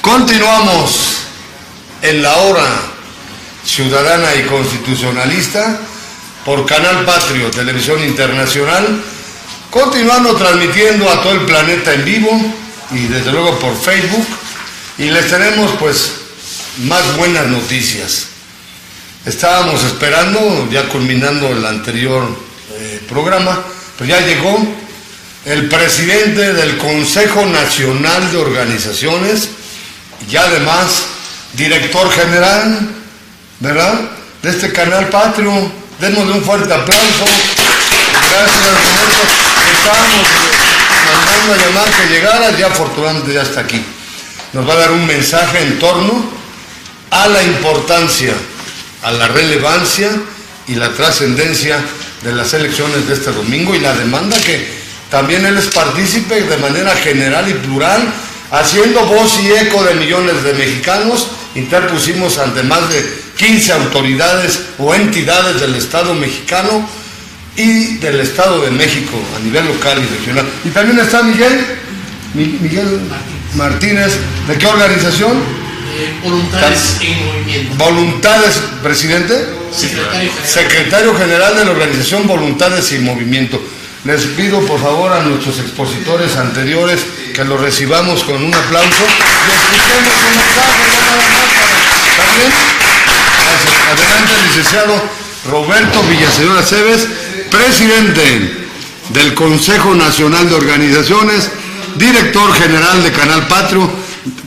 Continuamos en la hora ciudadana y constitucionalista por Canal Patrio, Televisión Internacional, continuando transmitiendo a todo el planeta en vivo y desde luego por Facebook, y les tenemos pues más buenas noticias. Estábamos esperando, ya culminando el anterior programa, pues ya llegó el presidente del Consejo Nacional de Organizaciones y además director general, ¿verdad?, de este Canal Patrio. Démosle un fuerte aplauso. Gracias, Roberto. Estábamos mandando a llamar que llegara, ya afortunadamente ya está aquí. Nos va a dar un mensaje en torno a la importancia, a la relevancia y la trascendencia de las elecciones de este domingo y la demanda que también él es partícipe de manera general y plural, haciendo voz y eco de millones de mexicanos. Interpusimos ante más de 15 autoridades o entidades del Estado mexicano y del Estado de México a nivel local y regional. Y también está Miguel Martínez. ¿De qué organización? Voluntades en Movimiento. Voluntades, presidente. Secretario General de la organización Voluntades y Movimiento. Les pido por favor a nuestros expositores anteriores que los recibamos con un aplauso y escuchemos un mensaje de nada más también. Gracias. Adelante, el licenciado Roberto Villaseñor Aceves, presidente del Consejo Nacional de Organizaciones, director general de Canal Patrio,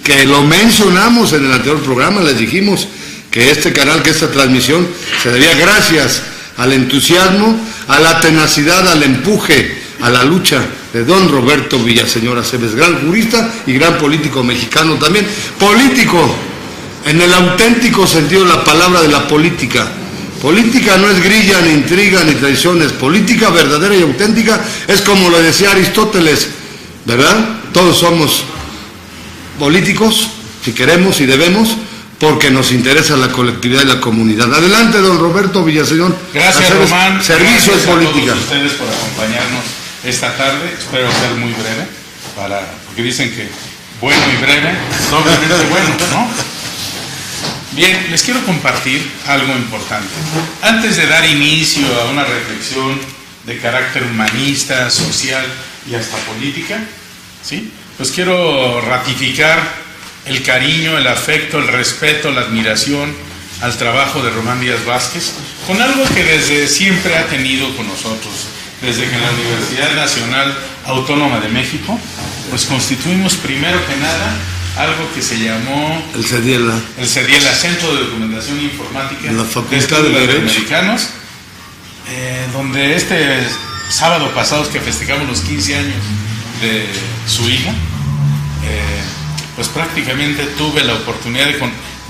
que lo mencionamos en el anterior programa. Les dijimos que este canal, que esta transmisión se debía gracias al entusiasmo, a la tenacidad, al empuje, a la lucha de don Roberto Villaseñor Aceves, gran jurista y gran político mexicano también. Político en el auténtico sentido de la palabra de la política. Política no es grilla, ni intriga, ni traiciones. Política verdadera y auténtica es como lo decía Aristóteles, ¿verdad? Todos somos políticos, si queremos y debemos, porque nos interesa la colectividad y la comunidad. Adelante, don Roberto Villaseñor. Gracias, Román. Servicio de política. Gracias a todos ustedes por acompañarnos esta tarde. Espero ser muy breve, porque dicen que bueno y breve es doblemente bueno, ¿no? Bien, les quiero compartir algo importante. Antes de dar inicio a una reflexión de carácter humanista, social y hasta política, ¿sí?, pues quiero ratificar el cariño, el afecto, el respeto, la admiración al trabajo de Román Díaz Vázquez, con algo que desde siempre ha tenido con nosotros, desde que en la Universidad Nacional Autónoma de México, pues constituimos primero que nada algo que se llamó el CEDIELA, Centro de Documentación Informática en la Facultad de Derecho Americanos, donde este sábado pasado que festejamos los 15 años de su hija, pues prácticamente tuve la oportunidad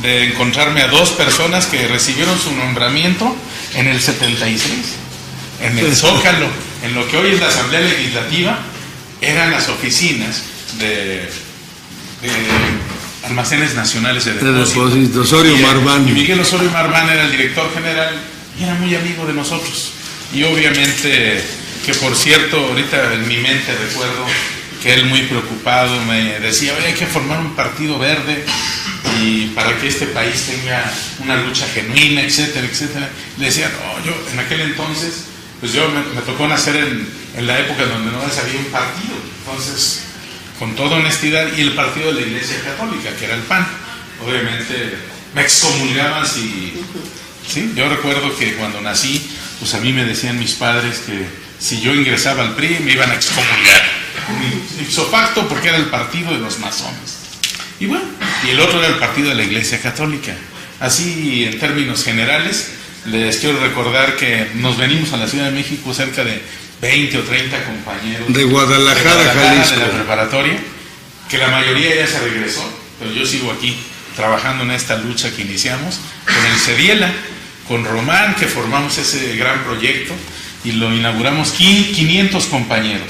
de encontrarme a dos personas que recibieron su nombramiento en el 76, en el Zócalo, en lo que hoy es la Asamblea Legislativa, eran las oficinas de Almacenes Nacionales de Depósito. Osorio Marván. Y Miguel Osorio Marván era el director general y era muy amigo de nosotros. Y obviamente, que por cierto, ahorita en mi mente recuerdo que él muy preocupado me decía: hay que formar un partido verde y para que este país tenga una lucha genuina, etcétera, etcétera. Le decía, no, yo en aquel entonces, pues yo me tocó nacer en la época donde no había un partido, entonces, con toda honestidad, y el partido de la Iglesia Católica, que era el PAN, obviamente me excomulgaban ¿sí? Yo recuerdo que cuando nací, pues a mí me decían mis padres que si yo ingresaba al PRI me iban a excomulgar, ipso facto, porque era el partido de los masones. Y bueno, y el otro era el partido de la Iglesia Católica. Así, en términos generales, les quiero recordar que nos venimos a la Ciudad de México cerca de 20 o 30 compañeros de Guadalajara, Jalisco, de la preparatoria, que la mayoría ya se regresó, pero yo sigo aquí trabajando en esta lucha que iniciamos con el CEDIELA, con Román, que formamos ese gran proyecto y lo inauguramos 500 compañeros.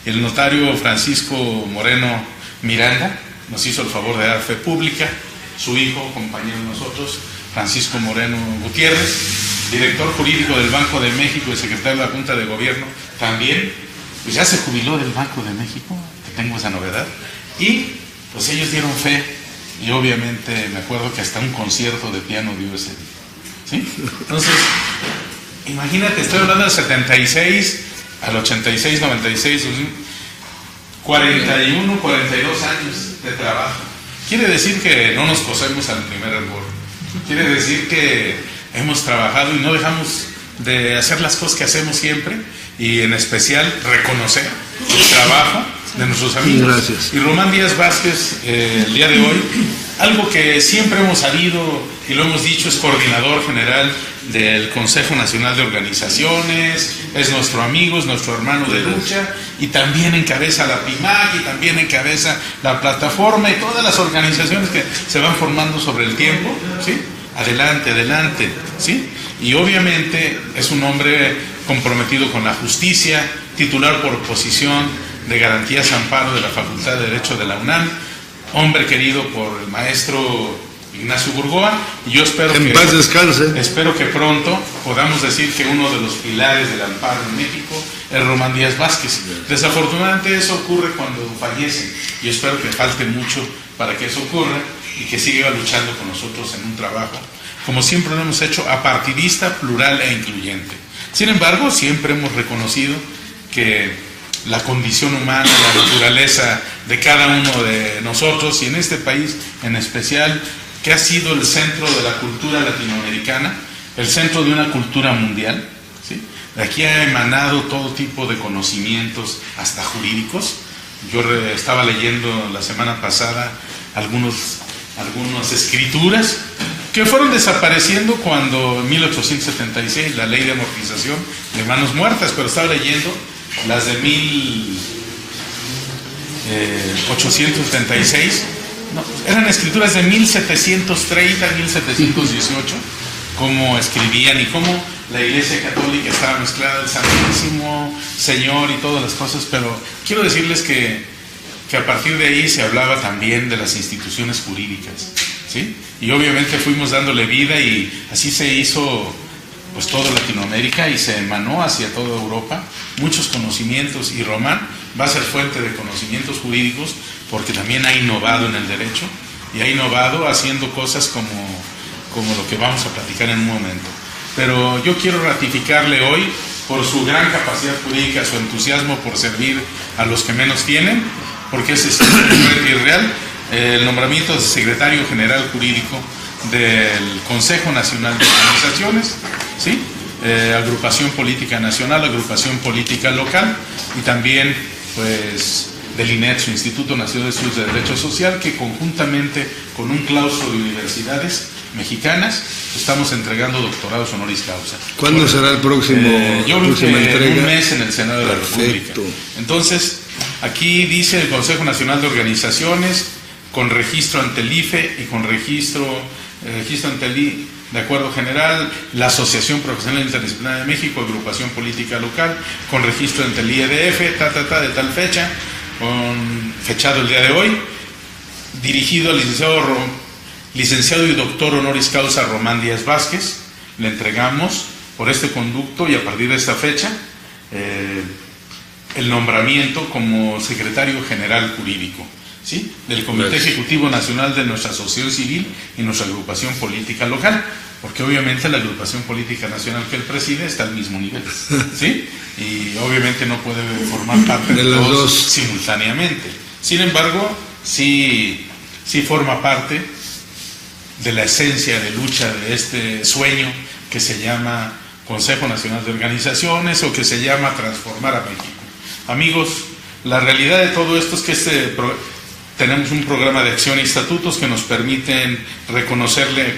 El notario Francisco Moreno Miranda nos hizo el favor de dar fe pública, su hijo, compañero de nosotros, Francisco Moreno Gutiérrez, director jurídico del Banco de México y secretario de la Junta de Gobierno, también, pues ya se jubiló del Banco de México, que tengo esa novedad, y pues ellos dieron fe y obviamente me acuerdo que hasta un concierto de piano dio ese día, ¿sí? Entonces, imagínate, estoy hablando del 76 al 86, 96, 41, 42 años de trabajo. Quiere decir que no nos cosemos al primer hervor. Quiere decir que hemos trabajado y no dejamos de hacer las cosas que hacemos siempre, y en especial reconocer el trabajo de nuestros amigos. Gracias. Y Román Díaz Vázquez, el día de hoy, algo que siempre hemos sabido y lo hemos dicho, es coordinador general del Consejo Nacional de Organizaciones, es nuestro amigo, es nuestro hermano de lucha, y también encabeza la PIMAC, y también encabeza la plataforma y todas las organizaciones que se van formando sobre el tiempo, ¿sí? Adelante, adelante, ¿sí? Y obviamente es un hombre comprometido con la justicia, titular por oposición de Garantías Amparo de la Facultad de Derecho de la UNAM, hombre querido por el maestro Ignacio Burgoa, y yo espero en paz descanse. Espero que pronto podamos decir que uno de los pilares del amparo en México es Román Díaz Vázquez. Desafortunadamente eso ocurre cuando fallecen, y espero que falte mucho para que eso ocurra y que siga luchando con nosotros en un trabajo, como siempre lo hemos hecho, apartidista, plural e incluyente. Sin embargo, siempre hemos reconocido que la condición humana, la naturaleza de cada uno de nosotros, y en este país en especial, que ha sido el centro de la cultura latinoamericana, el centro de una cultura mundial, ¿sí? De aquí ha emanado todo tipo de conocimientos, hasta jurídicos. Yo estaba leyendo la semana pasada algunas escrituras que fueron desapareciendo cuando en 1876 la ley de amortización de manos muertas, pero estaba leyendo las de 1876, no, eran escrituras de 1730, 1718, cómo escribían y cómo la Iglesia Católica estaba mezclada, el Santísimo Señor y todas las cosas, pero quiero decirles que a partir de ahí se hablaba también de las instituciones jurídicas, ¿sí? Y obviamente fuimos dándole vida, y así se hizo pues toda Latinoamérica, y se emanó hacia toda Europa muchos conocimientos, y Román va a ser fuente de conocimientos jurídicos porque también ha innovado en el derecho, y ha innovado haciendo cosas como lo que vamos a platicar en un momento. Pero yo quiero ratificarle hoy por su gran capacidad jurídica, su entusiasmo por servir a los que menos tienen, porque es irreal, el nombramiento de secretario general jurídico del Consejo Nacional de Organizaciones, ¿sí? Agrupación Política Nacional, Agrupación Política Local, y también pues del INED, su Instituto Nacional de Estudios de Derecho Social, que conjuntamente con un claustro de universidades mexicanas estamos entregando doctorados honoris causa. ¿Cuándo será el próximo? Yo creo que entrega? en un mes en el Senado de la Perfecto. República. Entonces, aquí dice el Consejo Nacional de Organizaciones, con registro ante el IFE y con registro ante el IFE, de acuerdo general, la Asociación Profesional Interdisciplinaria de México, Agrupación Política Local, con registro ante el IEDF, de tal fecha, con fechado el día de hoy, dirigido al licenciado y doctor honoris causa Román Díaz Vázquez. Le entregamos por este conducto, y a partir de esta fecha el nombramiento como secretario general jurídico, ¿sí? Del Comité Ejecutivo Nacional de nuestra Asociación Civil y nuestra Agrupación Política Local, porque obviamente la Agrupación Política Nacional que él preside está al mismo nivel, ¿sí? Y obviamente no puede formar parte de los dos simultáneamente. Sin embargo, sí forma parte de la esencia de lucha de este sueño que se llama Consejo Nacional de Organizaciones, o que se llama Transformar a México. Amigos, la realidad de todo esto es que tenemos un programa de acción y estatutos que nos permiten reconocerle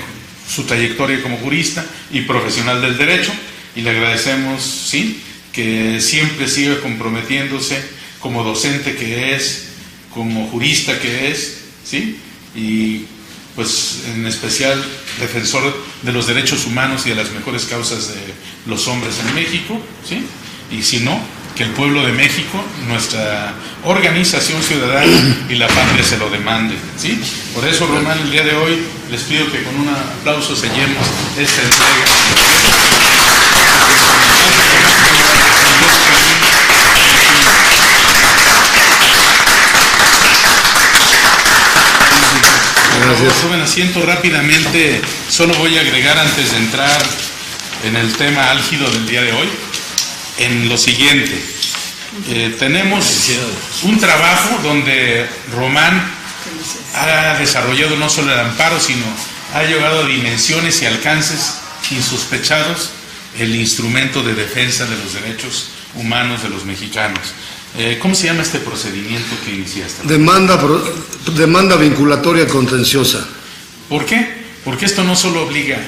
su trayectoria como jurista y profesional del derecho, y le agradecemos, sí, que siempre siga comprometiéndose como docente que es, como jurista que es, sí, y pues en especial defensor de los derechos humanos y de las mejores causas de los hombres en México, ¿sí? Y si no, que el pueblo de México, nuestra organización ciudadana y la patria se lo demande, ¿sí? Por eso, Román, el día de hoy les pido que con un aplauso sellemos esta entrega. Gracias. Tomen asiento rápidamente. Solo voy a agregar antes de entrar en el tema álgido del día de hoy, en lo siguiente. Tenemos un trabajo donde Román ha desarrollado no solo el amparo, sino ha llevado a dimensiones y alcances insospechados el instrumento de defensa de los derechos humanos de los mexicanos. ¿Cómo se llama este procedimiento que iniciaste? Demanda vinculatoria contenciosa. ¿Por qué? Porque esto no solo obliga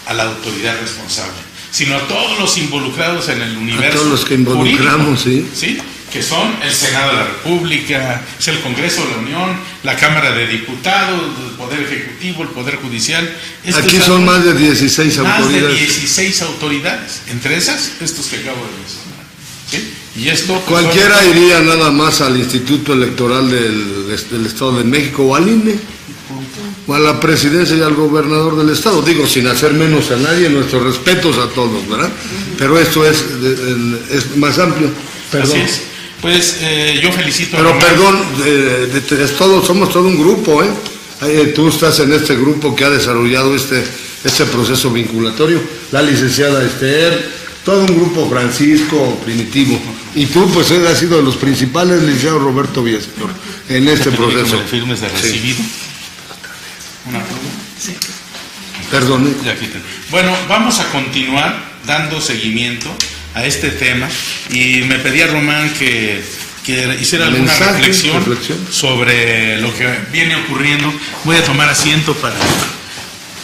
a la autoridad responsable, sino a todos los involucrados en el universo. A todos los que involucramos, jurídico, ¿sí? Que son el Senado de la República, es el Congreso de la Unión, la Cámara de Diputados, el Poder Ejecutivo, el Poder Judicial. Aquí son más de 16 autoridades. Más de 16 autoridades, entre esas, estos que acabo de mencionar. ¿Sí? Y esto, pues, cualquiera iría nada más al Instituto Electoral del Estado de México o al INE, o a la presidencia y al gobernador del Estado. Digo, sin hacer menos a nadie, nuestros respetos a todos, ¿verdad? Pero esto es más amplio. Perdón. Así es. Pues yo felicito Pero a perdón, somos todo un grupo, ¿eh? Tú estás en este grupo que ha desarrollado este proceso vinculatorio, la licenciada Esther, todo un grupo, Francisco, Primitivo, y tú pues has sido de los principales, licenciado Roberto Villaseñor, en este proceso. ¿Me firmes de recibido? Sí. ¿Una pluma? Sí. Perdón. Ya quité. Bueno, vamos a continuar dando seguimiento a este tema, y me pedía Román que hiciera alguna reflexión sobre lo que viene ocurriendo. Voy a tomar asiento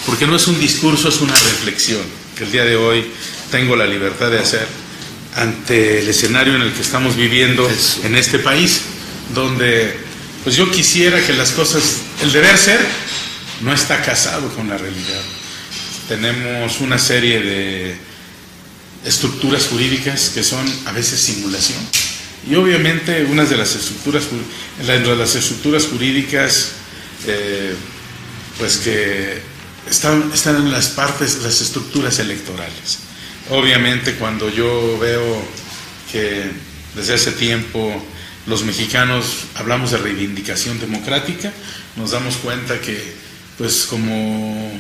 porque no es un discurso, es una reflexión que el día de hoy tengo la libertad de hacer ante el escenario en el que estamos viviendo en este país, donde pues yo quisiera que las cosas, el deber ser no está casado con la realidad. Tenemos una serie de estructuras jurídicas que son a veces simulación, y obviamente unas de las estructuras jurídicas pues que están en las estructuras electorales. Obviamente cuando yo veo que desde hace tiempo los mexicanos hablamos de reivindicación democrática, nos damos cuenta que pues como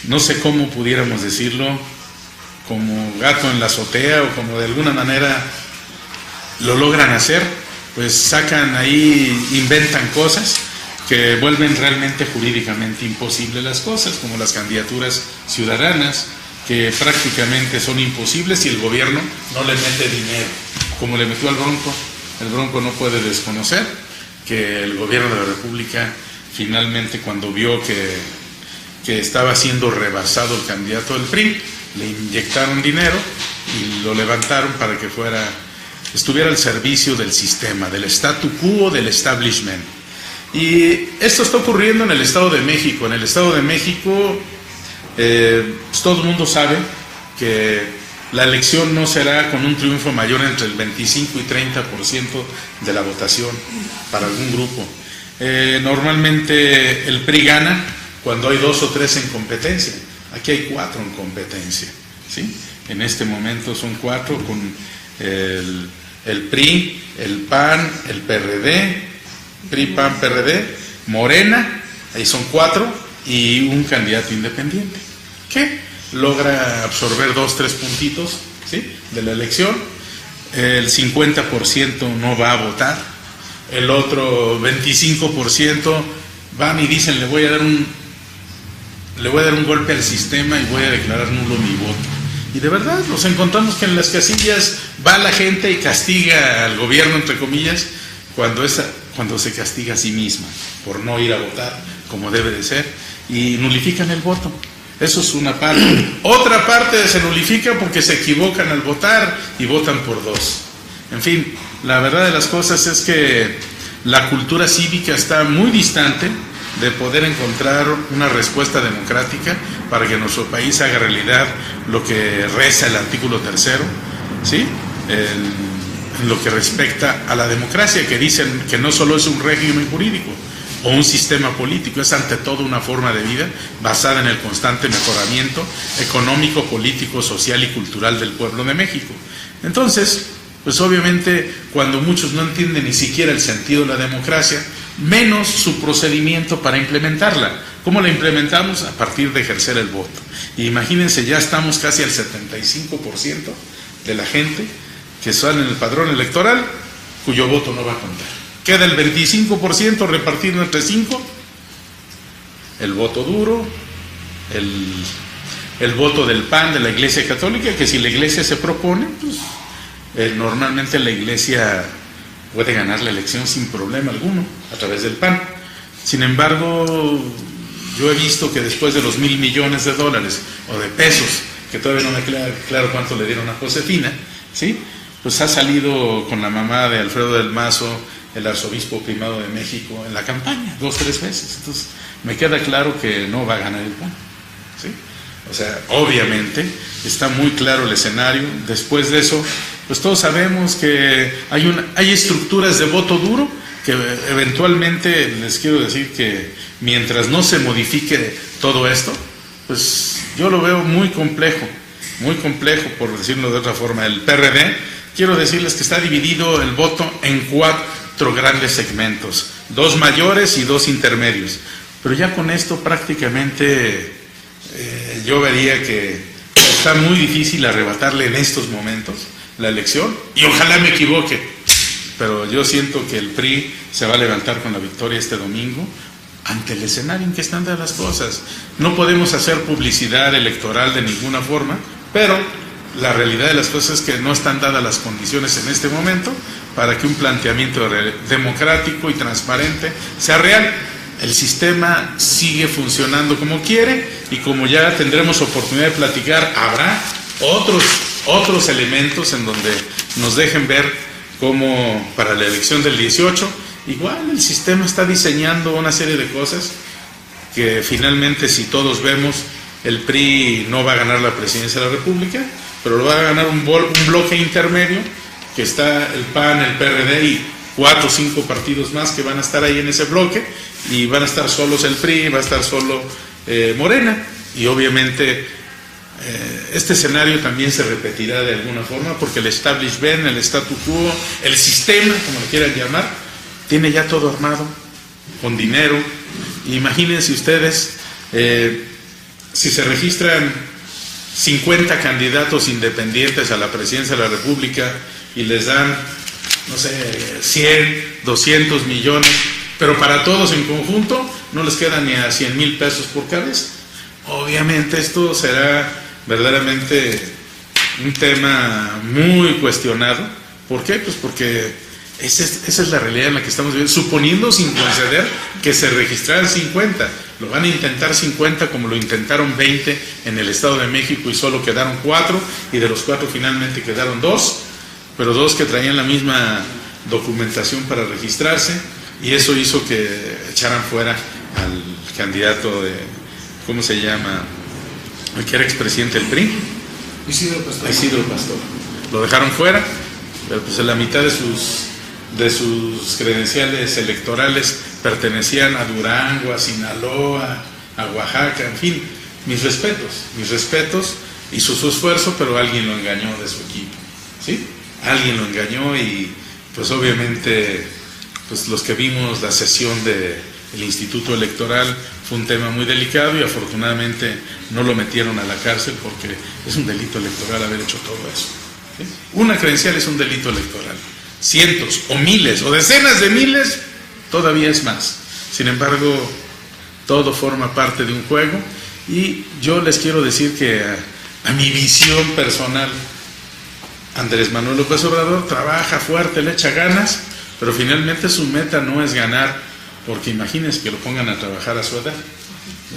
no sé cómo pudiéramos decirlo, como gato en la azotea, o como de alguna manera lo logran hacer, pues sacan ahí, inventan cosas que vuelven realmente jurídicamente imposibles las cosas, como las candidaturas ciudadanas, que prácticamente son imposibles si el gobierno no le mete dinero, como le metió al Bronco. El Bronco no puede desconocer que el gobierno de la República finalmente, cuando vio que estaba siendo rebasado el candidato del PRI, le inyectaron dinero y lo levantaron para que estuviera al servicio del sistema, del statu quo, del establishment. Y esto está ocurriendo en el Estado de México. En el Estado de México pues todo el mundo sabe que la elección no será con un triunfo mayor entre el 25 y 30% de la votación para algún grupo. Normalmente el PRI gana cuando hay 2 o 3 en competencia. Aquí hay 4 en competencia, ¿sí? En este momento son 4 con el PRI, el PAN, el PRD, PRI, PAN, PRD, Morena, ahí son 4, y un candidato independiente, que logra absorber 2 o 3 puntitos, ¿sí?, de la elección. El 50% no va a votar, el otro 25% van y dicen le voy a dar un golpe al sistema y voy a declarar nulo mi voto. Y de verdad nos encontramos que en las casillas va la gente y castiga al gobierno, entre comillas, cuando se castiga a sí misma por no ir a votar como debe de ser, y nulifican el voto. Eso es una parte. Otra parte se nulifica porque se equivocan al votar y votan por 2. En fin, la verdad de las cosas es que la cultura cívica está muy distante de poder encontrar una respuesta democrática para que nuestro país haga realidad lo que reza el artículo 3, ¿sí?, en lo que respecta a la democracia, que dicen que no solo es un régimen jurídico o un sistema político, es ante todo una forma de vida basada en el constante mejoramiento económico, político, social y cultural del pueblo de México. Entonces, pues obviamente cuando muchos no entienden ni siquiera el sentido de la democracia, menos su procedimiento para implementarla. ¿Cómo la implementamos? A partir de ejercer el voto. Y imagínense, ya estamos casi al 75% de la gente que sale en el padrón electoral cuyo voto no va a contar. Queda el 25% repartido entre 5, el voto duro, el voto del PAN de la Iglesia Católica, que si la Iglesia se propone, pues normalmente la Iglesia puede ganar la elección sin problema alguno a través del PAN. Sin embargo, yo he visto que después de los $1,000 millones o de pesos, que todavía no me queda claro cuánto le dieron a Josefina, ¿sí?, pues ha salido con la mamá de Alfredo del Mazo, el arzobispo primado de México, en la campaña 2 o 3 veces. Entonces me queda claro que no va a ganar el PAN, ¿sí? O sea, obviamente está muy claro el escenario. Después de eso, pues todos sabemos que hay estructuras de voto duro que eventualmente, les quiero decir que mientras no se modifique todo esto, pues yo lo veo muy complejo, por decirlo de otra forma. El PRD, quiero decirles que está dividido el voto en 4 grandes segmentos, 2 mayores y 2 intermedios, pero ya con esto prácticamente yo vería que está muy difícil arrebatarle en estos momentos la elección, y ojalá me equivoque, pero yo siento que el PRI se va a levantar con la victoria este domingo ante el escenario en que están dadas las cosas. No podemos hacer publicidad electoral de ninguna forma, pero la realidad de las cosas es que no están dadas las condiciones en este momento para que un planteamiento democrático y transparente sea real. El sistema sigue funcionando como quiere, y como ya tendremos oportunidad de platicar, habrá otros elementos en donde nos dejen ver cómo para la elección del 18, igual el sistema está diseñando una serie de cosas que finalmente, si todos vemos, el PRI no va a ganar la presidencia de la República, pero lo va a ganar un bloque intermedio, que está el PAN, el PRD y 4 o 5 partidos más que van a estar ahí en ese bloque, y van a estar solos el PRI, va a estar solo Morena, y obviamente este escenario también se repetirá de alguna forma, porque el establishment, el statu quo, el sistema, como le quieran llamar, tiene ya todo armado, con dinero. Imagínense ustedes, si se registran 50 candidatos independientes a la presidencia de la República y les dan, no sé, 100, 200 millones, pero para todos en conjunto no les quedan ni a 100,000 pesos por cabeza. Obviamente esto será verdaderamente un tema muy cuestionado. ¿Por qué? Pues porque esa es la realidad en la que estamos viviendo, suponiendo, sin conceder, que se registraran 50. Lo van a intentar 50, como lo intentaron 20 en el Estado de México y solo quedaron 4, y de los 4 finalmente quedaron 2, pero 2 que traían la misma documentación para registrarse, y eso hizo que echaran fuera al candidato de, ¿cómo se llama?, el que era expresidente del PRI, Isidro Pastor. Lo dejaron fuera, pero pues la mitad de sus credenciales electorales pertenecían a Durango, a Sinaloa, a Oaxaca, en fin. Mis respetos, hizo su esfuerzo, pero alguien lo engañó de su equipo, ¿sí? Alguien lo engañó, y pues obviamente pues los que vimos la sesión del Instituto Electoral fue un tema muy delicado, y afortunadamente no lo metieron a la cárcel, porque es un delito electoral haber hecho todo eso, ¿sí? Una credencial es un delito electoral. Cientos o miles o decenas de miles todavía es más. Sin embargo, todo forma parte de un juego, y yo les quiero decir que a mi visión personal, Andrés Manuel López Obrador trabaja fuerte, le echa ganas, pero finalmente su meta no es ganar, porque imagínense que lo pongan a trabajar a su edad.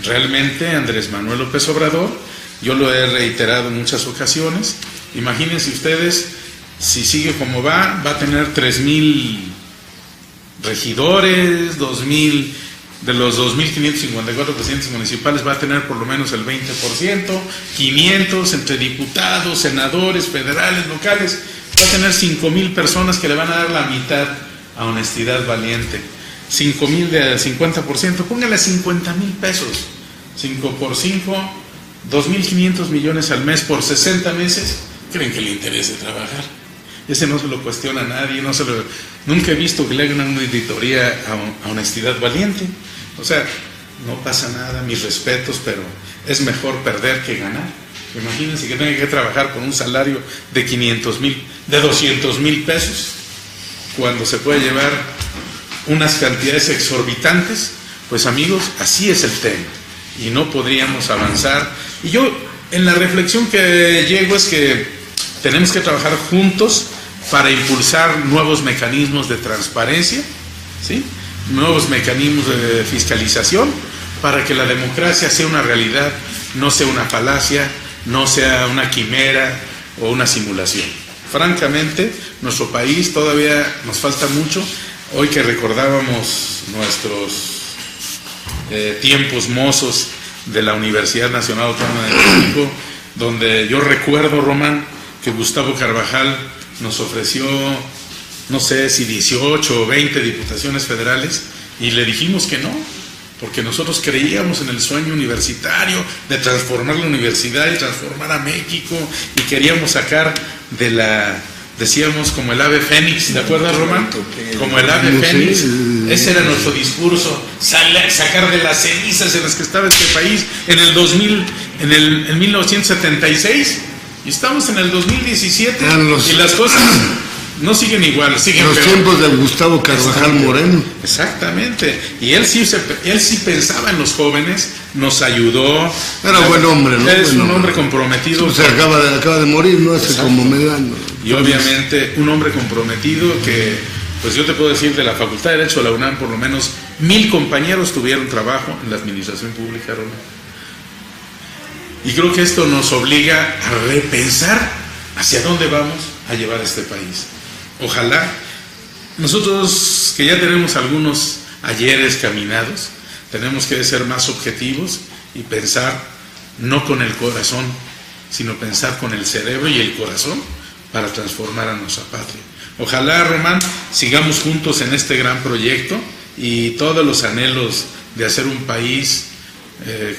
Realmente Andrés Manuel López Obrador, yo lo he reiterado en muchas ocasiones, imagínense ustedes, si sigue como va a tener 3,000 regidores, 2,000, de los 2,554 presidentes municipales va a tener por lo menos el 20%, 500 entre diputados, senadores, federales, locales, va a tener 5,000 personas que le van a dar la mitad a Honestidad Valiente. 5,000 del 50%, póngale 50,000 pesos, 5 por 5, 2,500 millones al mes por 60 meses. ¿Creen que le interese trabajar? ese no se lo cuestiona a nadie, nunca he visto que le hagan una auditoría a Honestidad Valiente. O sea, no pasa nada, mis respetos, pero es mejor perder que ganar. Imagínense que tenga que trabajar con un salario de 500,000, de 200,000 pesos, cuando se puede llevar unas cantidades exorbitantes. Pues amigos, así es el tema, y no podríamos avanzar. Y yo, en la reflexión que llego es que tenemos que trabajar juntos para impulsar nuevos mecanismos de transparencia, ¿sí? Nuevos mecanismos de fiscalización, para que la democracia sea una realidad, no sea una falacia, no sea una quimera o una simulación. Francamente, nuestro país todavía nos falta mucho. Hoy que recordábamos nuestros tiempos mozos de la Universidad Nacional Autónoma de México, donde yo recuerdo, Román, que Gustavo Carvajal nos ofreció, no sé si 18 o 20 diputaciones federales, y le dijimos que no, porque nosotros creíamos en el sueño universitario de transformar la universidad y transformar a México, y queríamos sacar de la, decíamos, como el ave fénix, ¿te acuerdas, Román? Como el ave fénix, ese era nuestro discurso, sacar de las cenizas en las que estaba este país en el 2000, en 1976, y estamos en el 2017, y las cosas no siguen igual, siguen los peor. Tiempos de Gustavo Carvajal Moreno. Exactamente, y él sí pensaba en los jóvenes, nos ayudó. Era buen hombre, ¿no? Es un hombre comprometido. Se acaba de morir, ¿no? Hace como medio año. Y obviamente un hombre comprometido que, pues yo te puedo decir, de la Facultad de Derecho de la UNAM, por lo menos 1,000 compañeros tuvieron trabajo en la administración pública, Román. Y creo que esto nos obliga a repensar hacia dónde vamos a llevar este país. Ojalá nosotros, que ya tenemos algunos ayeres caminados, tenemos que ser más objetivos y pensar no con el corazón, sino pensar con el cerebro y el corazón para transformar a nuestra patria. Ojalá, Román, sigamos juntos en este gran proyecto, y todos los anhelos de hacer un país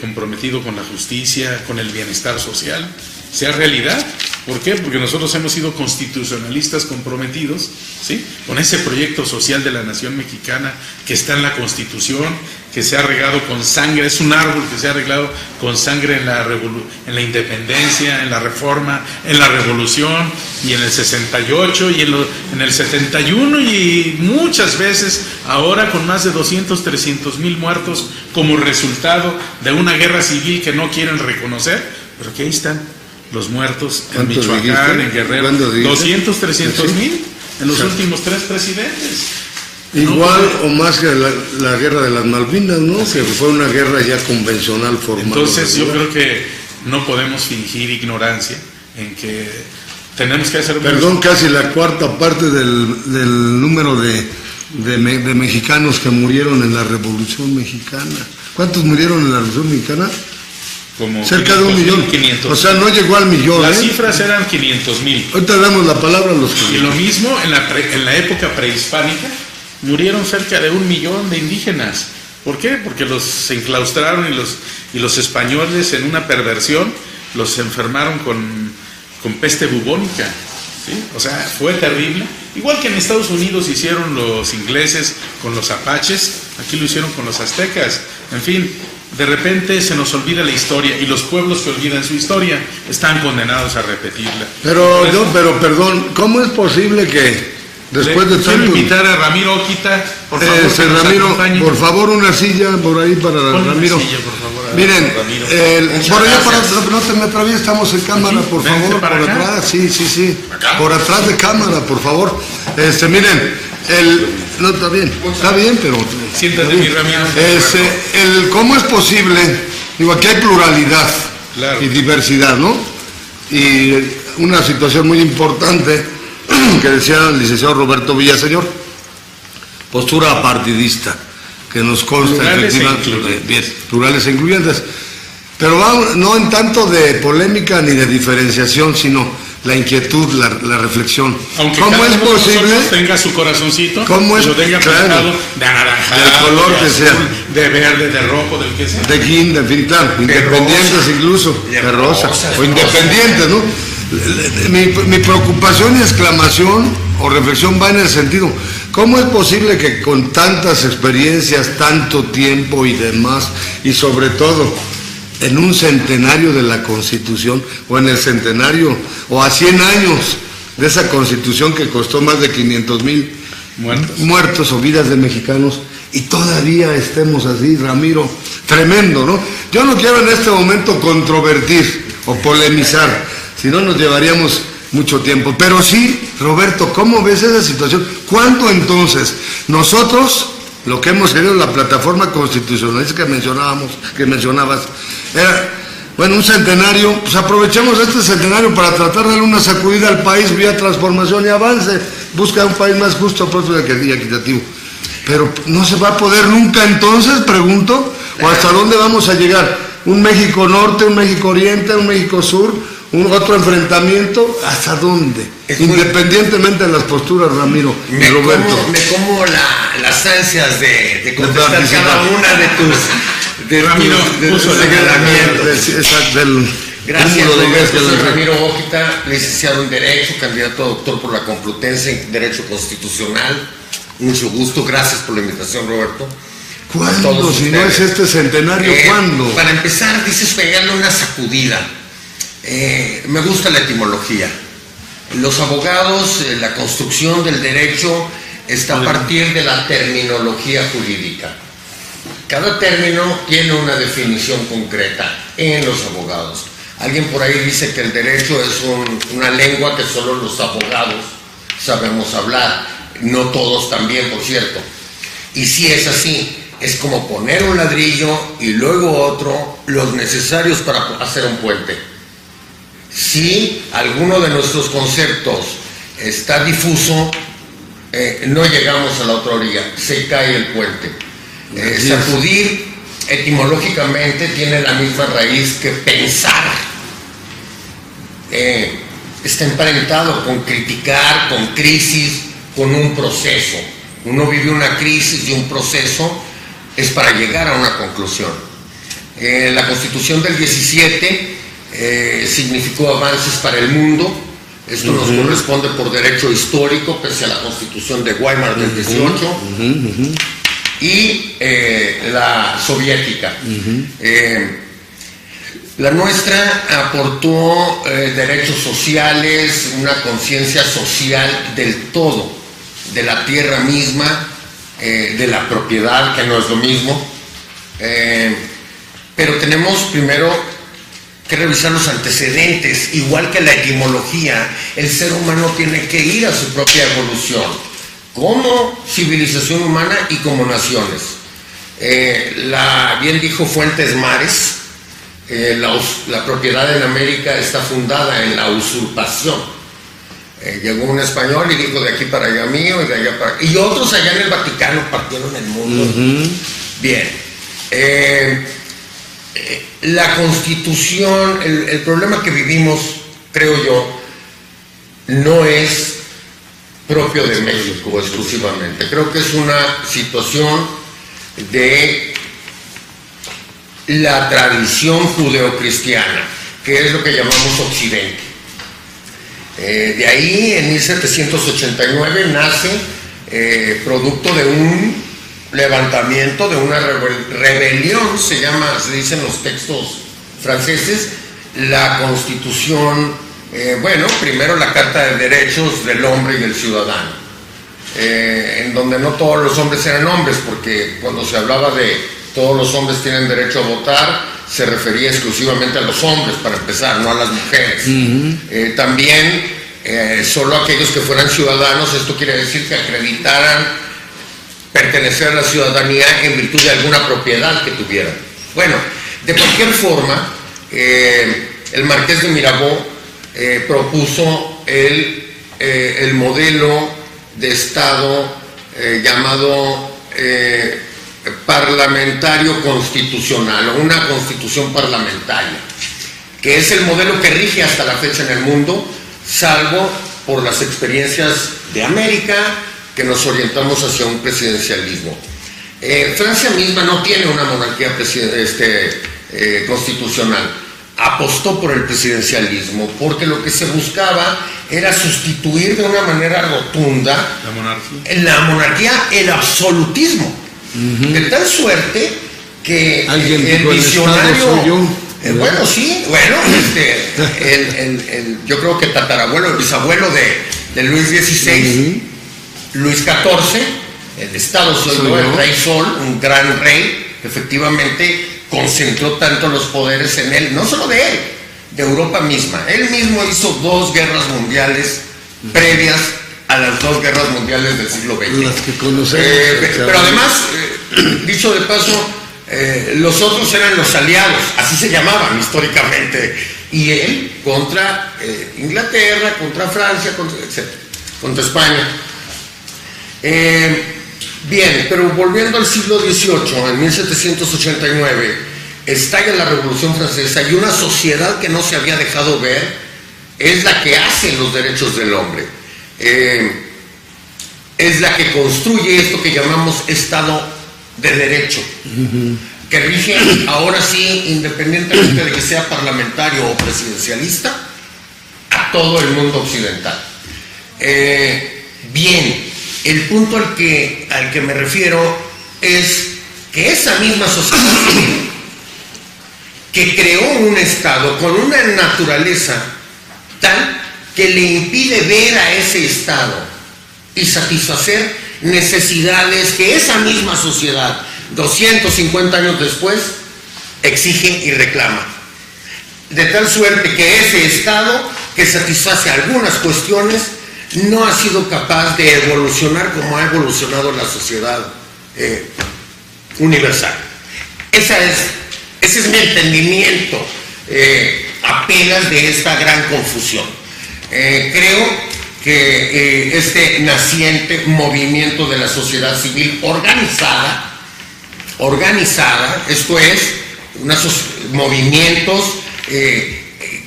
comprometido con la justicia, con el bienestar social, sea realidad. ¿Por qué? Porque nosotros hemos sido constitucionalistas comprometidos, ¿sí?, con ese proyecto social de la nación mexicana que está en la Constitución, que se ha regado con sangre, es un árbol que se ha regado con sangre en la independencia, en la reforma, en la revolución, y en el 68 y en el 71, y muchas veces ahora con más de 200-300,000 muertos como resultado de una guerra civil que no quieren reconocer, pero que ahí están los muertos en Michoacán, en Guerrero, 200-300,000 en los últimos 3 presidentes. Igual o más que la guerra de las Malvinas, ¿no? Que fue una guerra ya convencional formada. Entonces yo creo que no podemos fingir ignorancia en que tenemos que hacer... Perdón, casi la cuarta parte del número de mexicanos que murieron en la Revolución Mexicana. ¿Cuántos murieron en la Revolución Mexicana? Como cerca de 1,000,000. O sea, no llegó al millón. Las cifras eran 500,000. Ahorita damos la palabra a los que... Y lo mismo en la época prehispánica, murieron cerca de 1,000,000 de indígenas. ¿Por qué? Porque los enclaustraron, y los españoles, en una perversión, los enfermaron con peste bubónica, ¿sí? O sea, fue terrible. Igual que en Estados Unidos hicieron los ingleses con los apaches, aquí lo hicieron con los aztecas. En fin, de repente se nos olvida la historia, y los pueblos que olvidan su historia están condenados a repetirla. Pero perdón, ¿cómo es posible que después de tanto... Quiero invitar a Ramiro Oquita, por favor, Ramiro, por favor, una silla por ahí para Ramiro. Una silla, por favor, miren, Ramiro. por allá, no te me atravieses, estamos en cámara, aquí, por favor, por acá. atrás, sí, ¿Acá? por atrás de cámara, por favor. Miren, no, está bien, pero... Siéntate, mi Ramiro. ¿Cómo es posible? Digo, aquí hay pluralidad, claro, y diversidad, ¿no? Y una situación muy importante que decía el licenciado Roberto Villaseñor, postura apartidista, que nos consta efectivamente, plurales e incluyentes, pero no en tanto de polémica ni de diferenciación, sino la inquietud, la reflexión. Aunque ¿cómo es posible tenga su corazoncito, cómo es, lo tenga pintado de anaranjado, del color que sea, de verde, de rojo, del que sea, de guinda, en fin, claro, independientes rosa, incluso, de rosa, o independientes, ¿no? Mi preocupación y exclamación o reflexión va en el sentido, ¿cómo es posible que con tantas experiencias, tanto tiempo y demás, y sobre todo en un centenario de la Constitución, o en el centenario, o a 100 años de esa Constitución que costó más de 500,000 muertos o vidas de mexicanos, y todavía estemos así, Ramiro? Tremendo, ¿no? Yo no quiero en este momento controvertir o polemizar, si no nos llevaríamos mucho tiempo, pero sí, Roberto, ¿cómo ves esa situación? ¿Cuándo entonces nosotros, lo que hemos querido, la plataforma constitucionalista que mencionabas, era, bueno, un centenario, pues aprovechemos este centenario para tratar de darle una sacudida al país vía transformación y avance, busca un país más justo, próspero y equitativo? Pero no se va a poder nunca entonces, pregunto, o hasta dónde vamos a llegar, un México norte, un México oriente, un México sur, otro enfrentamiento, ¿hasta dónde? Independientemente de las posturas, Ramiro y Roberto. Me como las ansias de contestar cada una de tus señalamientos. Gracias, soy Ramiro Bóquita, licenciado en Derecho, candidato a doctor por la Complutense en Derecho Constitucional. Mucho gusto, gracias por la invitación, Roberto. ¿Cuándo? Si no es este centenario, ¿cuándo? Para empezar, dices pegarle una sacudida. Me gusta la etimología. Los abogados, la construcción del derecho está a partir de la terminología jurídica. Cada término tiene una definición concreta en los abogados. Alguien por ahí dice que el derecho es una lengua que solo los abogados sabemos hablar. No todos también, por cierto. Y si es así, es como poner un ladrillo y luego otro, los necesarios para hacer un puente. Si alguno de nuestros conceptos está difuso, no llegamos a la otra orilla, se cae el puente. Sacudir etimológicamente tiene la misma raíz que pensar. Está emparentado con criticar, con crisis, con un proceso. Uno vive una crisis y un proceso es para llegar a una conclusión. La Constitución del 17 significó avances para el mundo. Esto nos corresponde por derecho histórico, pese a la Constitución de Weimar del 18 y la soviética. La nuestra aportó derechos sociales, una conciencia social del todo, de la tierra misma, de la propiedad, que no es lo mismo, pero tenemos primero que revisar los antecedentes. Igual que la etimología, el ser humano tiene que ir a su propia evolución como civilización humana y como naciones. Bien dijo Fuentes Mares, la propiedad en América está fundada en la usurpación. Llegó un español y dijo: de aquí para allá mío, y de allá para acá. Y otros allá en el Vaticano partieron el mundo. Bien. La Constitución, el problema que vivimos, creo yo, no es propio de México exclusivamente. Creo que es una situación de la tradición judeocristiana, que es lo que llamamos Occidente. De ahí, en 1789, nace, producto de un levantamiento, de una rebelión, se dicen los textos franceses, la Constitución, primero la Carta de Derechos del Hombre y del Ciudadano, en donde no todos los hombres eran hombres, porque cuando se hablaba de todos los hombres tienen derecho a votar, se refería exclusivamente a los hombres, para empezar, no a las mujeres. También solo aquellos que fueran ciudadanos, esto quiere decir que acreditaran pertenecer a la ciudadanía en virtud de alguna propiedad que tuvieran. Bueno, de cualquier forma, el Marqués de Mirabeau propuso el modelo de Estado llamado parlamentario constitucional, o una constitución parlamentaria, que es el modelo que rige hasta la fecha en el mundo, salvo por las experiencias de América, que nos orientamos hacia un presidencialismo. Francia misma no tiene una monarquía constitucional. apostó por el presidencialismo, porque lo que se buscaba era sustituir de una manera rotunda la monarquía, el absolutismo, de tal suerte que el visionario, bueno, sí, bueno, yo creo que tatarabuelo, el bisabuelo de Luis XVI, Luis XIV, el Estado Sol, el Rey Sol, un gran rey, efectivamente concentró tanto los poderes en él, no solo de él, de Europa misma. Él mismo hizo 2 guerras mundiales previas a las 2 guerras mundiales del siglo XX. Las que conocemos. Pero además, dicho de paso, los otros eran los aliados, así se llamaban históricamente, y él contra Inglaterra, contra Francia, contra España. Bien, pero volviendo al siglo XVIII, en 1789, estalla la Revolución Francesa y una sociedad que no se había dejado ver es la que hace los derechos del hombre. Es la que construye esto que llamamos Estado de Derecho, que rige ahora sí, independientemente de que sea parlamentario o presidencialista, a todo el mundo occidental. Bien, el punto al que me refiero es que esa misma sociedad civil que creó un Estado con una naturaleza tal que le impide ver a ese Estado y satisfacer necesidades que esa misma sociedad 250 años después exige y reclama, de tal suerte que ese Estado que satisface algunas cuestiones no ha sido capaz de evolucionar como ha evolucionado la sociedad universal. Ese es mi entendimiento apenas de esta gran confusión. Creo que este naciente movimiento de la sociedad civil organizada, esto es, movimientos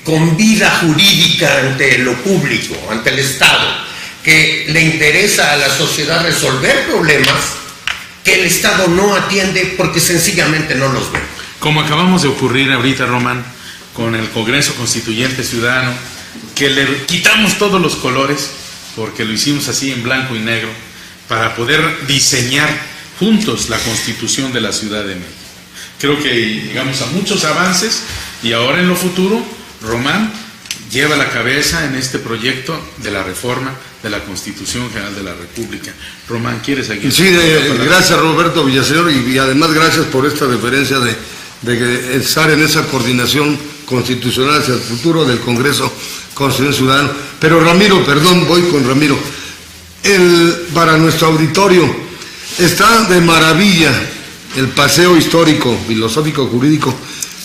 con vida jurídica ante lo público, ante el Estado, que le interesa a la sociedad resolver problemas que el Estado no atiende porque sencillamente no los ve. Como acabamos de ocurrir ahorita, Román, con el Congreso Constituyente Ciudadano, que le quitamos todos los colores, porque lo hicimos así en blanco y negro, para poder diseñar juntos la Constitución de la Ciudad de México. Creo que llegamos a muchos avances y ahora en lo futuro, Román lleva la cabeza en este proyecto de la reforma de la Constitución General de la República. Román, ¿quieres aquí? Sí, gracias Roberto Villaseñor, y además gracias por esta referencia de estar en esa coordinación constitucional hacia el futuro del Congreso Constitucional Ciudadano. Pero Ramiro, perdón, voy con Ramiro. Para nuestro auditorio está de maravilla el paseo histórico, filosófico, jurídico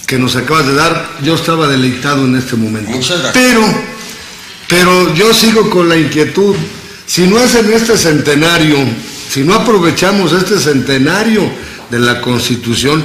que nos acabas de dar. Yo estaba deleitado en este momento. Muchas gracias. Pero yo sigo con la inquietud. Si no es en este centenario, si no aprovechamos este centenario de la Constitución,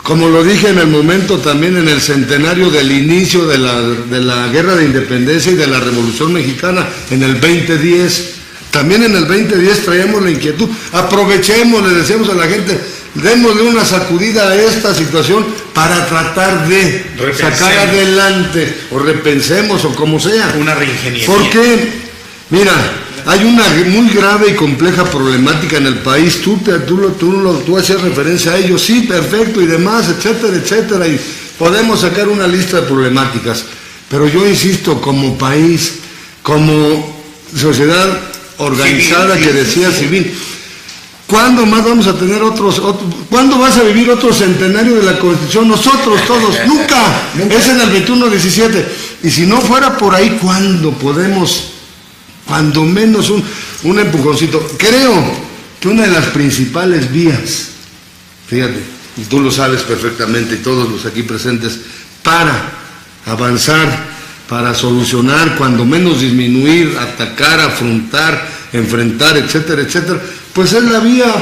como lo dije en el momento también en el centenario del inicio de la Guerra de Independencia y de la Revolución Mexicana, en el 2010, también en el 2010 traíamos la inquietud. Aprovechemos, le decíamos a la gente, démosle una sacudida a esta situación para tratar de sacar adelante, o repensemos, o como sea. Una reingeniería. Porque, mira, hay una muy grave y compleja problemática en el país. Tú hacías referencia a ello, sí, perfecto, y demás, etcétera, etcétera, y podemos sacar una lista de problemáticas. Pero yo insisto, como país, como sociedad organizada, que decía civil, ¿cuándo más vamos a tener cuándo vas a vivir otro centenario de la Constitución? Nosotros todos, nunca. Es en el 21-17. Y si no fuera por ahí, ¿cuándo podemos, cuando menos un empujoncito? Creo que una de las principales vías, fíjate, y tú lo sabes perfectamente, y todos los aquí presentes, para avanzar, para solucionar, cuando menos disminuir, atacar, afrontar, enfrentar, etcétera, etcétera, pues es la vía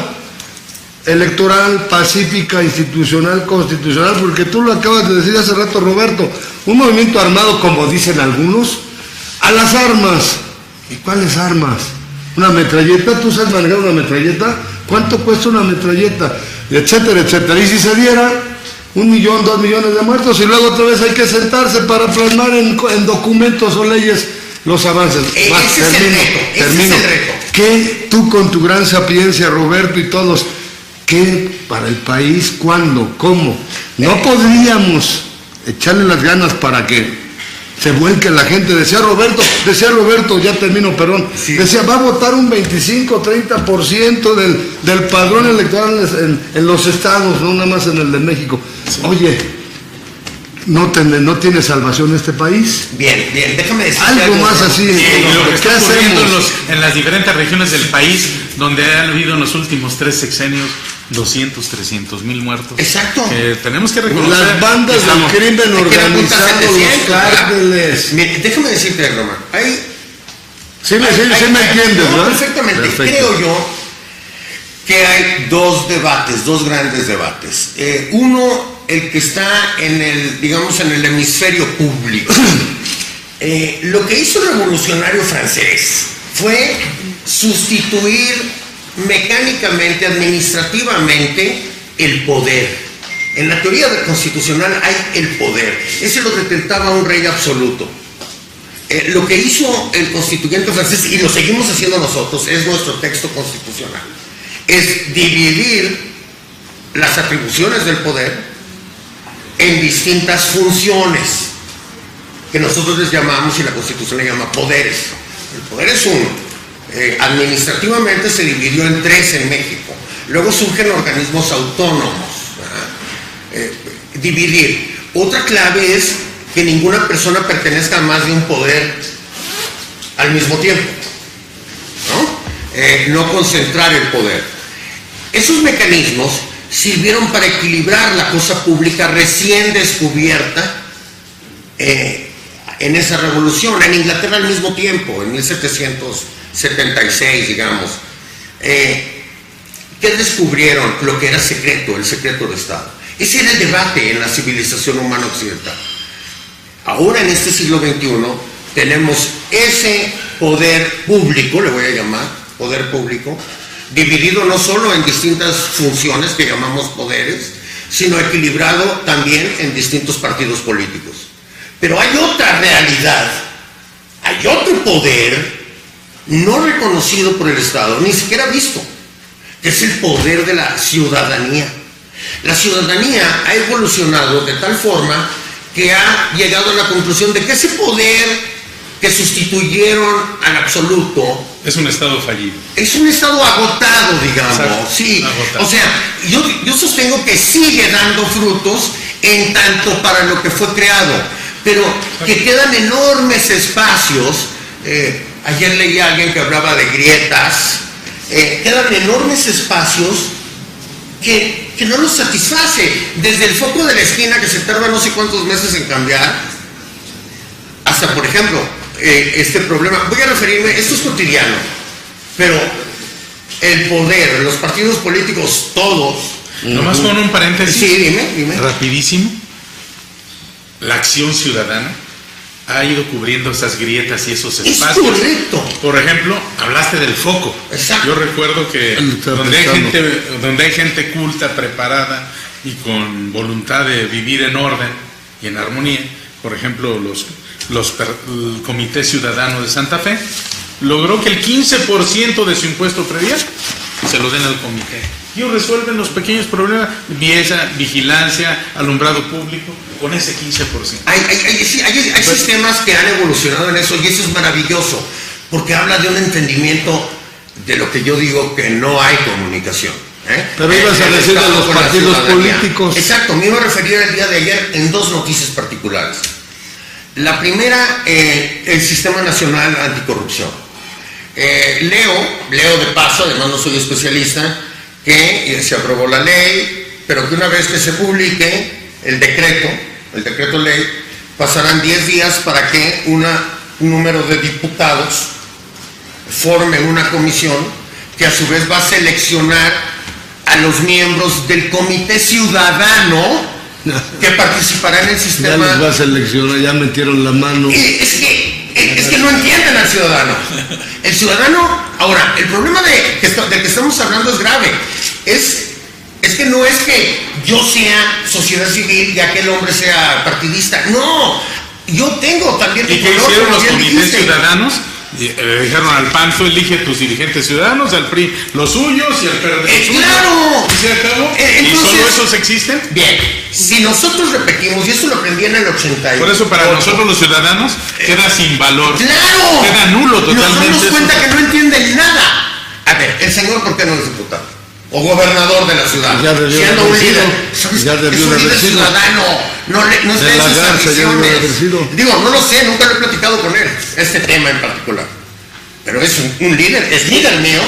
electoral, pacífica, institucional, constitucional, porque tú lo acabas de decir hace rato, Roberto, un movimiento armado, como dicen algunos, a las armas. ¿Y cuáles armas? Una metralleta, ¿tú sabes manejar una metralleta? ¿Cuánto cuesta una metralleta? Etcétera, etcétera. Y si se diera, 1 millón, 2 millones de muertos, y luego otra vez hay que sentarse para plasmar en documentos o leyes los avances. Ese es el reto. ¿Qué tú con tu gran sapiencia, Roberto, y todos, qué para el país, cuándo, cómo? No podríamos echarle las ganas para que se vuelque la gente. Decía Roberto, ya termino, perdón, sí. Decía, va a votar un 25-30% del padrón electoral en los estados, no nada más en el de México. Sí. Oye, ¿no tiene salvación este país? Bien, déjame decir algo más así. Sí, lo que está ocurriendo en las diferentes regiones del país, donde ha habido en los últimos 3 sexenios 200-300 mil muertos. Exacto. Tenemos que reconocer. Las bandas del crimen organizado, los cárteles. Déjame decirte, Román. Sí me entiendes, ¿no? Perfectamente. Perfecto. Creo yo que hay dos grandes debates. Uno, el que está en el hemisferio público. Lo que hizo el revolucionario francés fue sustituir mecánicamente, administrativamente, el poder. En la teoría constitucional hay el poder. Ese lo detentaba un rey absoluto. Lo que hizo el constituyente francés, y lo seguimos haciendo nosotros, es nuestro texto constitucional, es dividir las atribuciones del poder en distintas funciones, que nosotros les llamamos, y la Constitución le llama poderes. El poder es uno. Administrativamente se dividió en 3 en México. Luego surgen organismos autónomos. Dividir. Otra clave es que ninguna persona pertenezca a más de un poder al mismo tiempo, no concentrar el poder. Esos mecanismos sirvieron para equilibrar la cosa pública recién descubierta en esa revolución. En Inglaterra al mismo tiempo, en 1776, digamos. ¿Qué descubrieron? Lo que era secreto, el secreto de Estado. Ese era el debate en la civilización humana occidental. Ahora, en este siglo XXI, tenemos ese poder público, le voy a llamar, poder público, dividido no solo en distintas funciones que llamamos poderes, sino equilibrado también en distintos partidos políticos. Pero hay otra realidad, hay otro poder no reconocido por el Estado, ni siquiera visto, que es el poder de la ciudadanía. La ciudadanía ha evolucionado de tal forma que ha llegado a la conclusión de que ese poder que sustituyeron al absoluto es un Estado fallido. Es un Estado agotado, digamos. Exacto. Sí. Agotado. O sea, yo sostengo que sigue dando frutos en tanto para lo que fue creado, pero que quedan enormes espacios. Ayer leí a alguien que hablaba de grietas. Quedan enormes espacios que no los satisface. Desde el foco de la esquina, que se tarda no sé cuántos meses en cambiar, hasta, por ejemplo, este problema. Voy a referirme, esto es cotidiano, pero el poder, los partidos políticos, todos. Nomás con un paréntesis. Sí, dime. Rapidísimo. La acción ciudadana ha ido cubriendo esas grietas y esos espacios. Es correcto. Por ejemplo, hablaste del foco. Exacto. Yo recuerdo que donde hay gente culta, preparada y con voluntad de vivir en orden y en armonía, por ejemplo, el Comité Ciudadano de Santa Fe logró que el 15% de su impuesto predial se lo den al comité. Ellos resuelven los pequeños problemas, vigilancia, alumbrado público, con ese 15%. Hay sistemas que han evolucionado en eso, y eso es maravilloso, porque habla de un entendimiento de lo que yo digo que no hay comunicación. Pero ibas a decir de los partidos políticos. Exacto, me iba a referir el día de ayer en 2 noticias particulares. La primera, el Sistema Nacional Anticorrupción. Leo de paso, además no soy especialista, que se aprobó la ley, pero que una vez que se publique el decreto ley, pasarán 10 días para que un número de diputados forme una comisión que a su vez va a seleccionar a los miembros del Comité Ciudadano que participará en el sistema. Ya los va a seleccionar, ya metieron la mano. Es que no entienden al ciudadano. El ciudadano, ahora, el problema del que estamos hablando es grave. Es que no es que yo sea sociedad civil y aquel hombre sea partidista. No, yo tengo también ¿Y qué hicieron los comités ciudadanos? Le dijeron al PAN, tú elige tus dirigentes ciudadanos, al PRI los suyos y al PRD los suyos. ¡Claro! ¿Y se acabó? Entonces, ¿Y solo esos existen? Bien, si nosotros repetimos, y esto lo aprendí en el 88. Por eso para nosotros los ciudadanos queda sin valor. ¡Claro! Queda nulo totalmente. Nos damos cuenta que no entienden nada. A ver, el señor, ¿por qué no es diputado? O gobernador de la ciudad, siendo un líder. Es un líder ciudadano, no está en sus ambiciones. Digo, no lo sé, nunca lo he platicado con él, este tema en particular. Pero es un líder, es líder mío,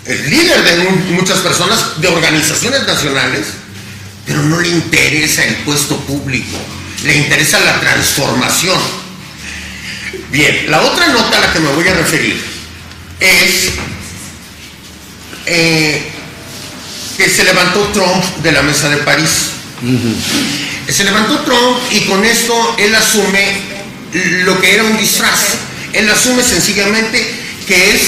es líder de muchas personas, de organizaciones nacionales, pero no le interesa el puesto público, le interesa la transformación. Bien, la otra nota a la que me voy a referir es que se levantó Trump de la mesa de París. Se levantó Trump y con esto él asume lo que era un disfraz. Él asume sencillamente que es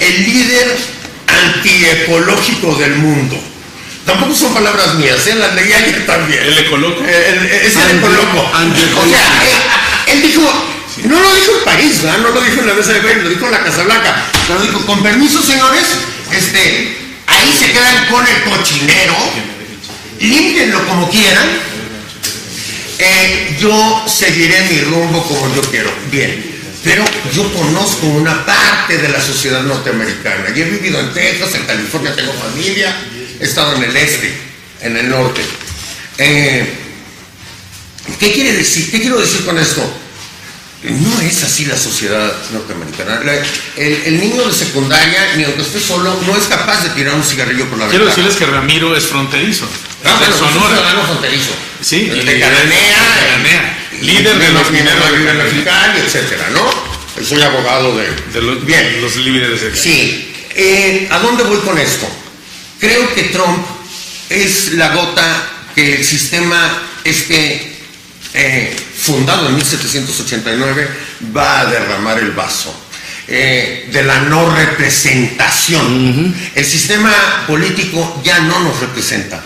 el líder antiecológico del mundo. Tampoco son palabras mías, las leí ayer también. ¿El ecoloco? Es el ecoloco. O sea, él dijo, no lo dijo en París, ¿verdad? No lo dijo en la mesa de París, lo dijo en la Casa Blanca. Lo dijo, con permiso, señores, ahí se quedan con el cochinero, límpienlo como quieran, yo seguiré mi rumbo como yo quiero. Bien, pero yo conozco una parte de la sociedad norteamericana. Yo he vivido en Texas, en California tengo familia, he estado en el este, en el norte. ¿Qué quiere decir? ¿Qué quiero decir con esto? No es así la sociedad norteamericana. El niño de secundaria, ni aunque esté solo, no es capaz de tirar un cigarrillo por la ventana. Quiero decirles que Ramiro es fronterizo. No, es Sonora. Es fronterizo. Sí, de Cananea. Líder de los mineros de Mexicali, etcétera, ¿no? Soy abogado de los líderes de acá. Sí. ¿A dónde voy con esto? Creo que Trump es la gota que el sistema fundado en 1789 va a derramar el vaso de la no representación. El sistema político ya no nos representa.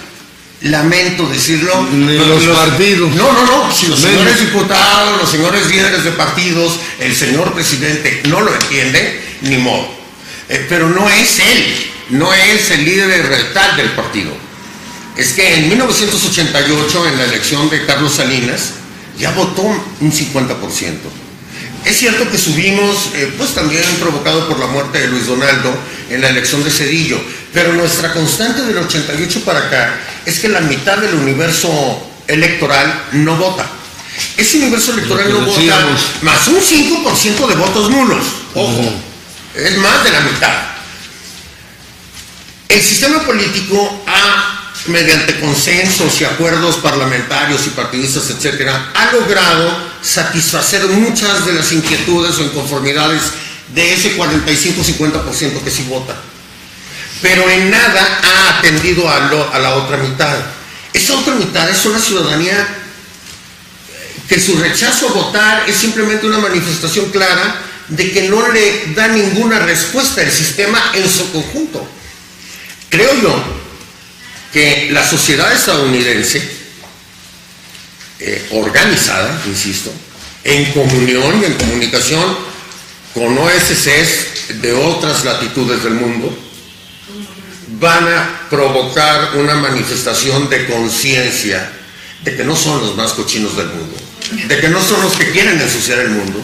Lamento decirlo. Ni los partidos. No. Si los señores diputados, los señores líderes de partidos, el señor presidente no lo entiende, ni modo. Pero no es él, no es el líder tal del partido. Es que en 1988, en la elección de Carlos Salinas, ya votó un 50%. Es cierto que subimos, pues también provocado por la muerte de Luis Donaldo en la elección de Zedillo, pero nuestra constante del 88 para acá es que la mitad del universo electoral no vota. Ese universo electoral no vota, más un 5% de votos nulos. Ojo, es más de la mitad. El sistema político mediante consensos y acuerdos parlamentarios y partidistas, etcétera, ha logrado satisfacer muchas de las inquietudes o inconformidades de ese 45-50% que sí vota. Pero en nada ha atendido a la otra mitad. Esa otra mitad es una ciudadanía que su rechazo a votar es simplemente una manifestación clara de que no le da ninguna respuesta al sistema en su conjunto. Creo yo que la sociedad estadounidense, organizada, insisto, en comunión y en comunicación con OSCs de otras latitudes del mundo, van a provocar una manifestación de conciencia de que no son los más cochinos del mundo, de que no son los que quieren ensuciar el mundo.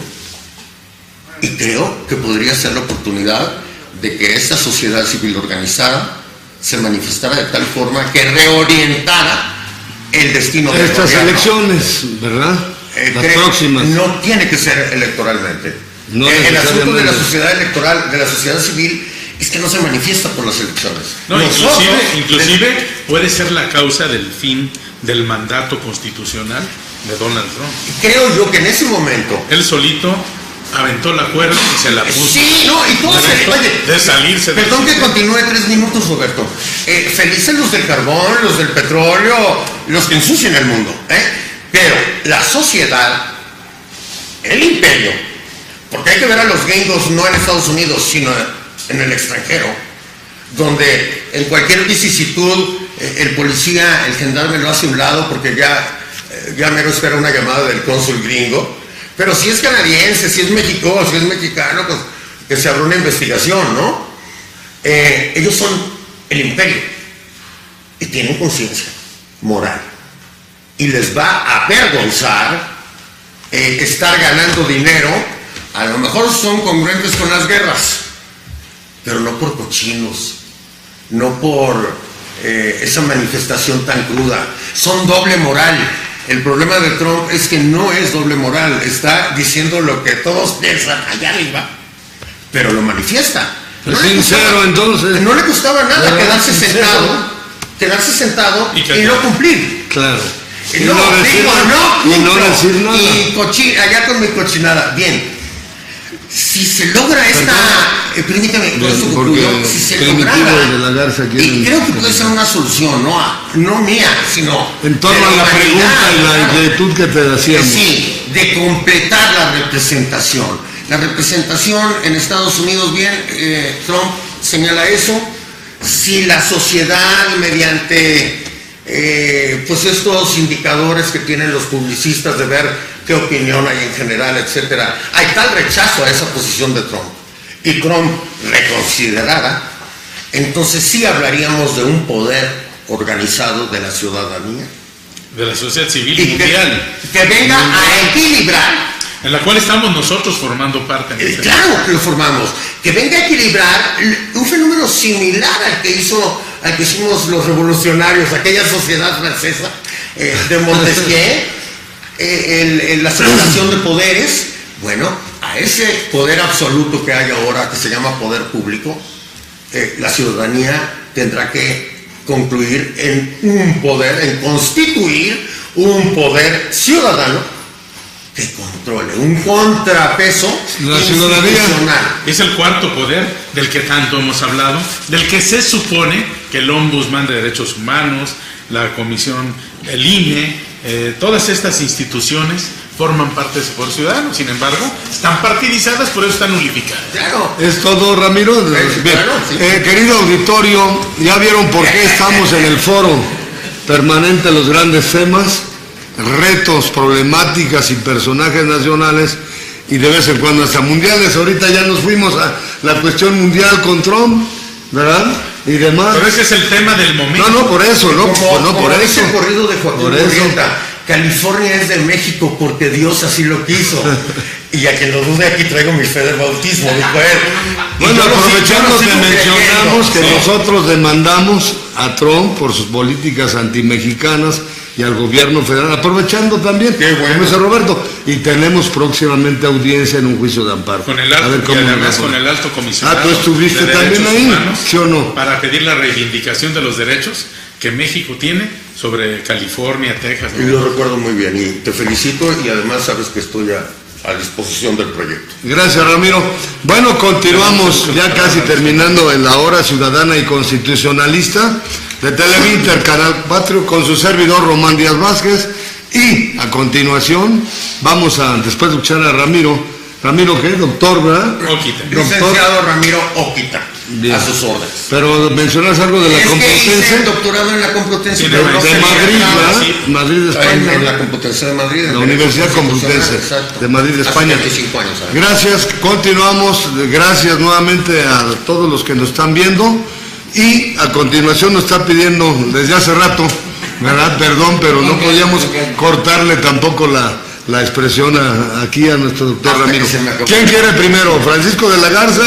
Y creo que podría ser la oportunidad de que esta sociedad civil organizada se manifestara de tal forma que reorientara el destino de estas elecciones, ¿verdad? Las próximas. No tiene que ser electoralmente. No el asunto de la sociedad electoral, de la sociedad civil, es que no se manifiesta por las elecciones. No, inclusive puede ser la causa del fin del mandato constitucional de Donald Trump. Creo yo que en ese momento él solito aventó la cuerda y se la puso. Sí, no, y todo de salirse. Perdón que continúe 3 minutos, Roberto. Felices los del carbón, los del petróleo, los que ensucian el mundo. Pero la sociedad, el imperio, porque hay que ver a los gringos no en Estados Unidos, sino en el extranjero, donde en cualquier vicisitud el policía, el gendarme lo hace a un lado porque ya mero espera una llamada del cónsul gringo. Pero si es canadiense, si es México, si es mexicano, pues que se abra una investigación, ¿no? Ellos son el imperio y tienen conciencia moral y les va a avergonzar estar ganando dinero. A lo mejor son congruentes con las guerras, pero no por cochinos, no por esa manifestación tan cruda. Son doble moral. El problema de Trump es que no es doble moral, está diciendo lo que todos piensan allá arriba, pero lo manifiesta. No sincero, entonces. No le costaba nada quedarse sentado y no cumplir. Claro. Y no decir nada. Y allá con mi cochinada. Bien. Si se logra esta, permítame, por eso concluyo, si se lograra, y creo que puede ser una solución, no mía, sino en torno a la pregunta y la inquietud que te hacíamos. Sí, de completar la representación. La representación en Estados Unidos, bien, Trump señala eso. Si la sociedad, mediante pues estos indicadores que tienen los publicistas de ver qué opinión hay en general, etcétera, hay tal rechazo a esa posición de Trump y Trump reconsiderada, entonces sí hablaríamos de un poder organizado de la ciudadanía, de la sociedad civil y mundial, que venga a equilibrar, en la cual estamos nosotros formando parte. Claro que lo formamos, que venga a equilibrar un fenómeno similar al que hicimos los revolucionarios, aquella sociedad francesa de Montesquieu. La separación de poderes, bueno, a ese poder absoluto que hay ahora, que se llama poder público, la ciudadanía tendrá que concluir en constituir un poder ciudadano que controle, un contrapeso la ciudadanía. Es el cuarto poder del que tanto hemos hablado, del que se supone que el Ombudsman de Derechos Humanos, la Comisión, el INE, todas estas instituciones forman parte de ese poder ciudadano. Sin embargo, están partidizadas, por eso están nulificadas. Claro. ¿Es todo, Ramiro? Bien. Claro, sí. Querido auditorio, ya vieron por qué estamos en el foro permanente, los grandes temas, retos, problemáticas y personajes nacionales, y de vez en cuando hasta mundiales. Ahorita ya nos fuimos a la cuestión mundial con Trump, ¿verdad? Y demás. Pero ese es el tema del momento. No, por eso, por eso. El corrido de Joaquín Murrieta, California es de México porque Dios así lo quiso. Y a quien lo dude, aquí traigo mi fe de bautismo, dijo él. Bueno, aprovechando que mencionamos que nosotros demandamos a Trump por sus políticas antimexicanas y al gobierno federal, aprovechando también, como dice Roberto, y tenemos próximamente audiencia en un juicio de amparo. Con el alto, y además con el alto comisionado. ¿Tú estuviste también ahí? Humanos, ¿sí o no? Para pedir la reivindicación de los derechos que México tiene sobre California, Texas. Y lo recuerdo muy bien, y te felicito, y además sabes que estoy a disposición del proyecto. Gracias, Ramiro. Bueno, continuamos ya casi terminando en la hora ciudadana y constitucionalista de Televinter, Canal Patrio, con su servidor Román Díaz Vázquez, y a continuación vamos a, después de escuchar a Ramiro, ¿qué? Doctor, ¿verdad? Oquita. Licenciado Ramiro Oquita. Bien. A sus órdenes. Pero mencionas algo de la Complutense. Hice el doctorado en la Complutense de Madrid, ¿verdad? Sí. Madrid, España. En la Complutense de Madrid. La Universidad Complutense de Madrid, España. Hace 25 años. Gracias, continuamos. Gracias nuevamente a todos los que nos están viendo. Y a continuación nos está pidiendo desde hace rato, ¿verdad? Perdón, pero no podíamos cortarle tampoco la expresión aquí a nuestro doctor Ramiro. ¿Quién quiere primero? ¿Francisco de la Garza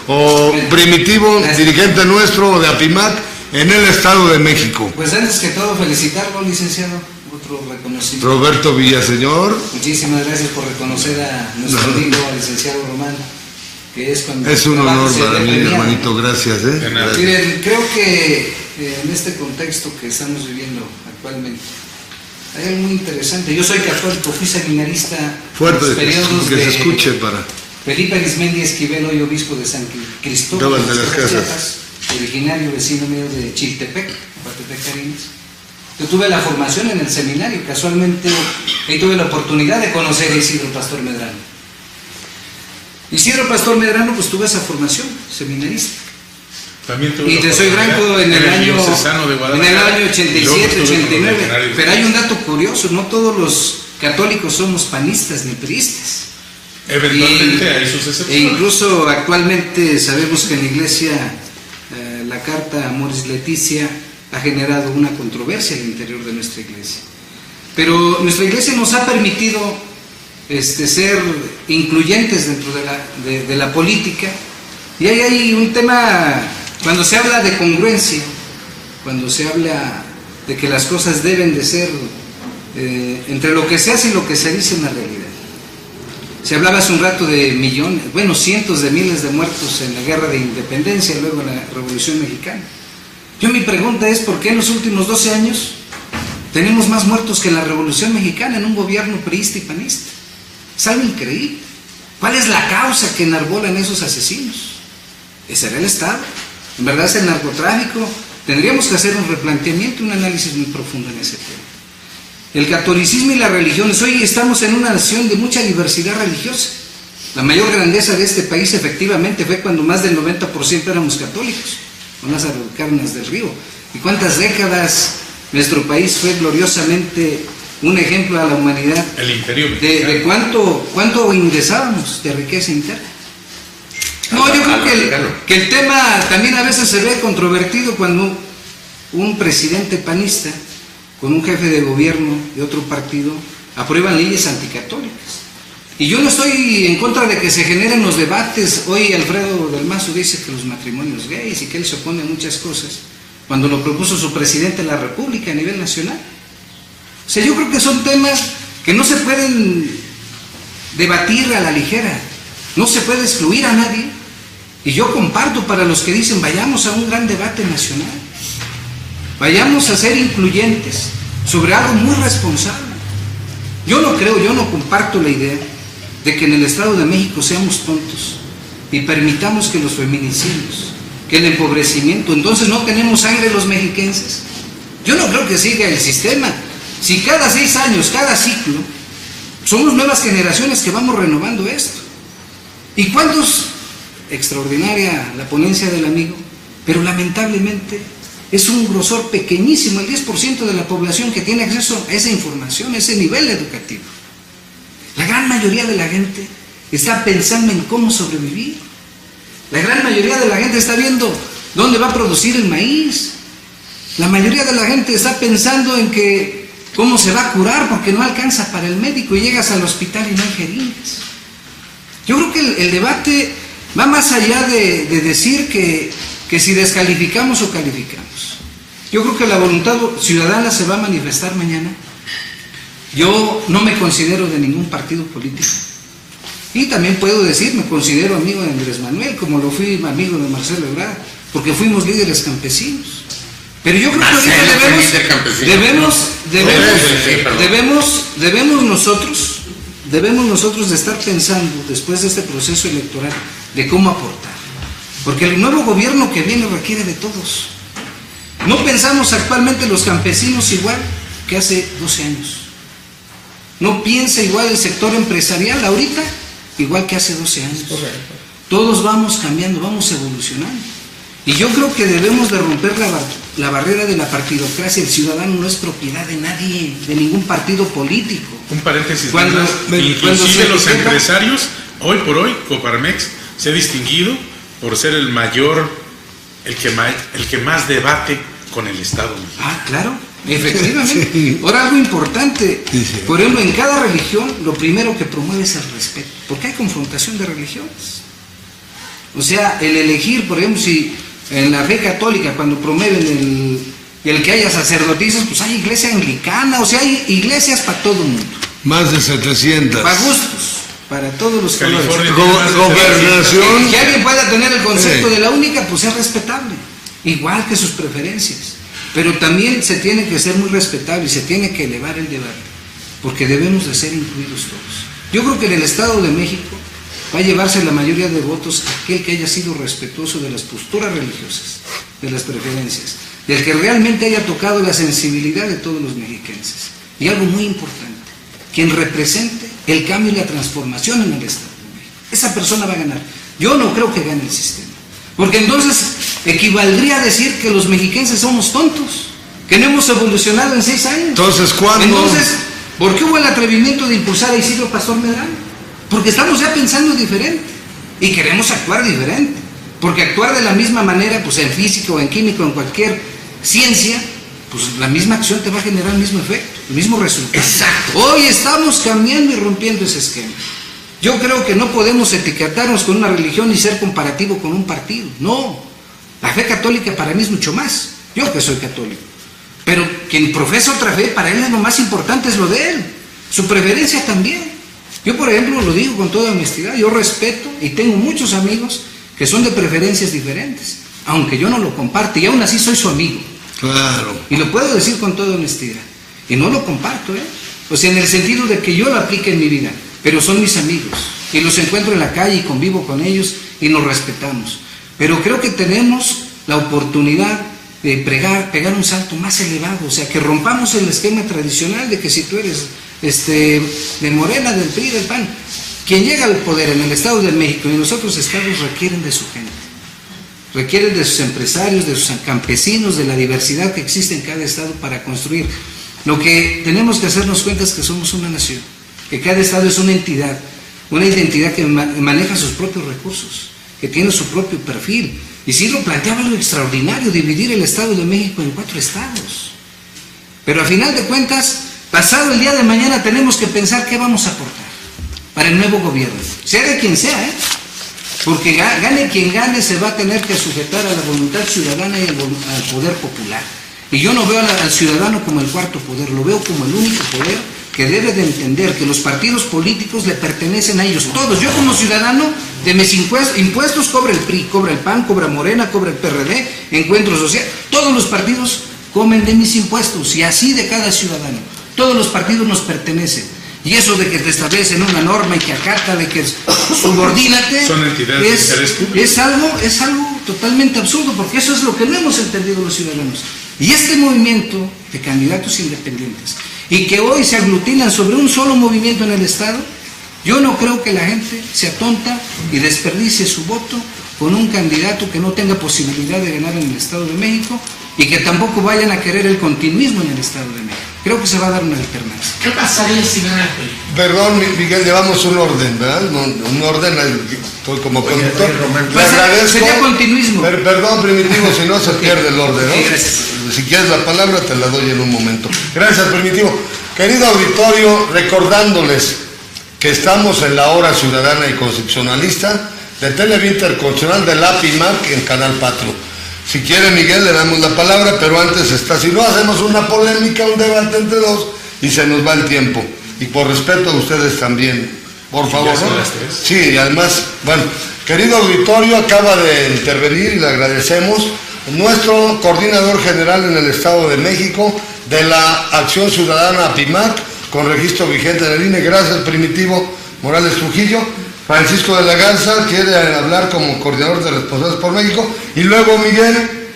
o Primitivo, dirigente nuestro de APIMAC en el Estado de México? Pues antes que todo felicitarlo, licenciado, otro reconocimiento. Roberto Villaseñor. Muchísimas gracias por reconocer a nuestro amigo, al licenciado Román, que es cuando... Es un honor para mí, hermanito, gracias. Gracias. Miren, creo que en este contexto que estamos viviendo actualmente, hay algo muy interesante. Yo soy católico, fui seminarista fuerte, en los periodos que se escuche para... Felipe Arismendi Esquivel, hoy obispo de San Cristóbal de las Casas, originario vecino mío de Chiltepec, Coatepec, Carinas. Yo tuve la formación en el seminario, casualmente ahí tuve la oportunidad de conocer a Isidro Pastor Medrano. Isidro Pastor Medrano, pues tuve esa formación seminarista. También tuve Y te soy franco, en el año 87, 89. Pero hay un dato curioso, no todos los católicos somos panistas ni priistas. Eventualmente hay sus excepciones. E incluso actualmente sabemos que en la iglesia la carta Amoris Laetitia ha generado una controversia al interior de nuestra iglesia. Pero nuestra iglesia nos ha permitido ser incluyentes dentro de la política. Y ahí hay un tema, cuando se habla de congruencia, cuando se habla de que las cosas deben de ser entre lo que se hace y lo que se dice en la realidad. Se hablaba hace un rato de millones, cientos de miles de muertos en la guerra de independencia, luego en la Revolución Mexicana. Mi pregunta es, ¿por qué en los últimos 12 años tenemos más muertos que en la Revolución Mexicana en un gobierno priista y panista? Es algo increíble. ¿Cuál es la causa que enarbolan esos asesinos? ¿Será el Estado? ¿En verdad es el narcotráfico? Tendríamos que hacer un replanteamiento, un análisis muy profundo en ese tema. El catolicismo y las religiones. Hoy estamos en una nación de mucha diversidad religiosa. La mayor grandeza de este país efectivamente fue cuando más del 90% éramos católicos, con Lázaro Cárdenas del Río. ¿Y cuántas décadas nuestro país fue gloriosamente un ejemplo a la humanidad? El imperio de cuánto ingresábamos de riqueza interna? No, yo creo que el tema también a veces se ve controvertido cuando un presidente panista con un jefe de gobierno de otro partido aprueban leyes anticatólicas. Y yo no estoy en contra de que se generen los debates. Hoy Alfredo del Mazo dice que los matrimonios gays y que él se opone a muchas cosas, cuando lo propuso su presidente de la República a nivel nacional. O sea, yo creo que son temas que no se pueden debatir a la ligera, no se puede excluir a nadie. Y yo comparto para los que dicen, vayamos a un gran debate nacional, vayamos a ser incluyentes sobre algo muy responsable. Yo no comparto la idea de que en el Estado de México seamos tontos y permitamos que los feminicidios, que el empobrecimiento, entonces no tenemos sangre los mexiquenses. Yo no creo que siga el sistema. Si cada 6 años, cada ciclo, somos nuevas generaciones que vamos renovando esto. ¿Y cuántos? Extraordinaria la ponencia del amigo, pero lamentablemente es un grosor pequeñísimo, el 10% de la población que tiene acceso a esa información, a ese nivel educativo. La gran mayoría de la gente está pensando en cómo sobrevivir. La gran mayoría de la gente está viendo dónde va a producir el maíz. La mayoría de la gente está pensando en que cómo se va a curar porque no alcanza para el médico y llegas al hospital y no hay jeringas. Yo creo que el debate va más allá de decir que si descalificamos o calificamos. Yo creo que la voluntad ciudadana se va a manifestar mañana. Yo no me considero de ningún partido político. Y también puedo decir, me considero amigo de Andrés Manuel, como lo fui amigo de Marcelo Ebrard, porque fuimos líderes campesinos. Pero yo creo que debemos nosotros de estar pensando, después de este proceso electoral, de cómo aportar. Porque el nuevo gobierno que viene requiere de todos. No pensamos actualmente los campesinos igual que hace 12 años. No piensa igual el sector empresarial ahorita igual que hace 12 años. Todos vamos cambiando, vamos evolucionando. Y yo creo que debemos de romper la barrera de la partidocracia. El ciudadano no es propiedad de nadie, de ningún partido político. Un paréntesis. Inclusive los empresarios, hoy por hoy, Coparmex se ha distinguido por ser el mayor, el que más debate con el Estado mexicano. Ah, claro, efectivamente. Sí. Ahora, algo importante, por ejemplo, en cada religión lo primero que promueve es el respeto, porque hay confrontación de religiones. O sea, el elegir, por ejemplo, si en la fe católica, cuando promueven el que haya sacerdotisas, pues hay iglesia anglicana, o sea, hay iglesias para todo el mundo. Más de 700. Para gustos, para todos los colores. Gobernación. Que alguien pueda tener el concepto de la única, pues es respetable, igual que sus preferencias. Pero también se tiene que ser muy respetable y se tiene que elevar el debate, porque debemos de ser incluidos todos. Yo creo que en el Estado de México va a llevarse la mayoría de votos aquel que haya sido respetuoso de las posturas religiosas, de las preferencias, del que realmente haya tocado la sensibilidad de todos los mexiquenses. Y algo muy importante, quien represente el cambio y la transformación en el Estado de México. Esa persona va a ganar. Yo no creo que gane el sistema, porque entonces equivaldría a decir que los mexiquenses somos tontos, que no hemos evolucionado en 6 años. Entonces, ¿cuándo? Entonces, ¿por qué hubo el atrevimiento de impulsar a Isidro Pastor Medrano? Porque estamos ya pensando diferente y queremos actuar diferente. Porque actuar de la misma manera, pues en física o en química o en cualquier ciencia, pues la misma acción te va a generar el mismo efecto, el mismo resultado. Exacto. Hoy estamos cambiando y rompiendo ese esquema. Yo creo que no podemos etiquetarnos con una religión y ser comparativo con un partido. No. La fe católica para mí es mucho más. Yo que soy católico. Pero quien profesa otra fe, para él lo más importante es lo de él. Su preferencia también. Yo, por ejemplo, lo digo con toda honestidad. Yo respeto y tengo muchos amigos que son de preferencias diferentes. Aunque yo no lo comparte y aún así soy su amigo. Claro. Y lo puedo decir con toda honestidad. Y no lo comparto, ¿eh? O sea, en el sentido de que yo lo aplique en mi vida. Pero son mis amigos. Y los encuentro en la calle y convivo con ellos y nos respetamos. Pero creo que tenemos la oportunidad de pegar un salto más elevado. O sea, que rompamos el esquema tradicional de que si tú eres de Morena, del PRI, del PAN, quien llega al poder en el Estado de México y en los otros estados requieren de su gente. Requieren de sus empresarios, de sus campesinos, de la diversidad que existe en cada estado para construir. Lo que tenemos que hacernos cuenta es que somos una nación, que cada estado es una identidad que maneja sus propios recursos, que tiene su propio perfil. Y sí lo planteaba algo extraordinario, dividir el Estado de México en 4 estados. Pero a final de cuentas, pasado el día de mañana tenemos que pensar qué vamos a aportar para el nuevo gobierno, sea de quien sea, ¿eh? Porque gane quien gane, se va a tener que sujetar a la voluntad ciudadana y al poder popular. Y yo no veo al ciudadano como el cuarto poder, lo veo como el único poder que debe de entender que los partidos políticos le pertenecen a ellos todos. Yo como ciudadano, de mis impuestos cobra el PRI, cobra el PAN, cobra Morena, cobra el PRD, Encuentro Social. Todos los partidos comen de mis impuestos y así de cada ciudadano. Todos los partidos nos pertenecen. Y eso de que te establecen una norma y que acata, de que subordínate, son entidades de interés público. Es algo totalmente absurdo, porque eso es lo que no hemos entendido los ciudadanos. Y este movimiento de candidatos independientes, y que hoy se aglutinan sobre un solo movimiento en el Estado, yo no creo que la gente se atonta y desperdicie su voto con un candidato que no tenga posibilidad de ganar en el Estado de México y que tampoco vayan a querer el continuismo en el Estado de México. Creo que se va a dar una alternancia. ¿Qué pasaría si gana el PRI? Perdón, Miguel, llevamos un orden, ¿verdad? Un orden, estoy como conductor. Le agradezco. Sería continuismo. Perdón, Primitivo, si no se pierde el orden, ¿no? Sí, gracias. Si quieres la palabra, te la doy en un momento. Gracias, Primitivo. Querido auditorio, recordándoles que estamos en la hora ciudadana y constitucionalista de Televisa Interconstitucional del APIMAC en Canal Patrio. Si quiere, Miguel, le damos la palabra, pero antes si no hacemos una polémica, un debate entre dos y se nos va el tiempo. Y por respeto a ustedes también, por favor. ¿No? Sí, y además, bueno, querido auditorio, acaba de intervenir y le agradecemos nuestro coordinador general en el Estado de México de la Acción Ciudadana APIMAC, con registro vigente en el INE. Gracias, Primitivo Morales Trujillo. Francisco de la Garza quiere hablar como coordinador de Responsables por México. Y luego, Miguel,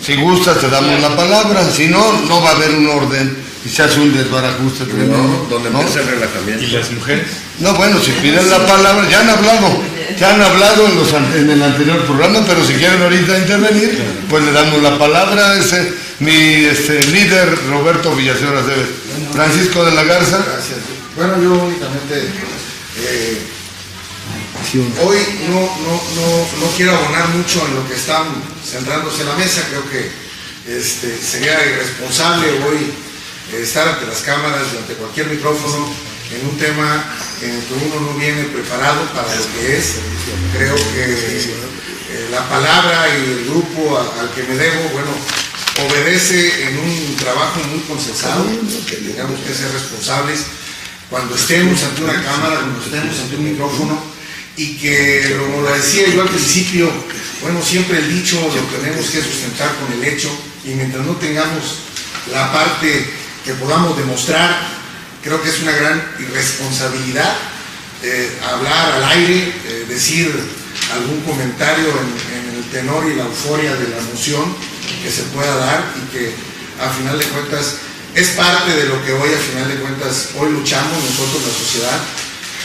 si gusta, te damos la palabra. Si no, no va a haber un orden y se hace un desbarajuste tremendo. No, donde empieza el relajamiento. ¿Y las mujeres? No, bueno, si piden la palabra, ya han hablado en el anterior programa, pero si quieren ahorita intervenir, pues le damos la palabra. Mi líder, Roberto Villaseñor Aceves. Francisco de la Garza. Gracias. Bueno, yo únicamente hoy no quiero abonar mucho en lo que están centrándose en la mesa. Creo que sería irresponsable hoy estar ante las cámaras y ante cualquier micrófono en un tema en el que uno no viene preparado para lo que es. Creo que la palabra y el grupo al que me debo, bueno, obedece en un trabajo muy consensado, que tengamos que ser responsables cuando estemos ante una cámara, cuando estemos ante un micrófono, y que, como lo decía yo al principio, bueno, siempre el dicho lo tenemos que sustentar con el hecho, y mientras no tengamos la parte que podamos demostrar, creo que es una gran irresponsabilidad hablar al aire, decir algún comentario en el tenor y la euforia de la emoción que se pueda dar, y que a final de cuentas es parte de lo que hoy, a final de cuentas, hoy luchamos nosotros, la sociedad,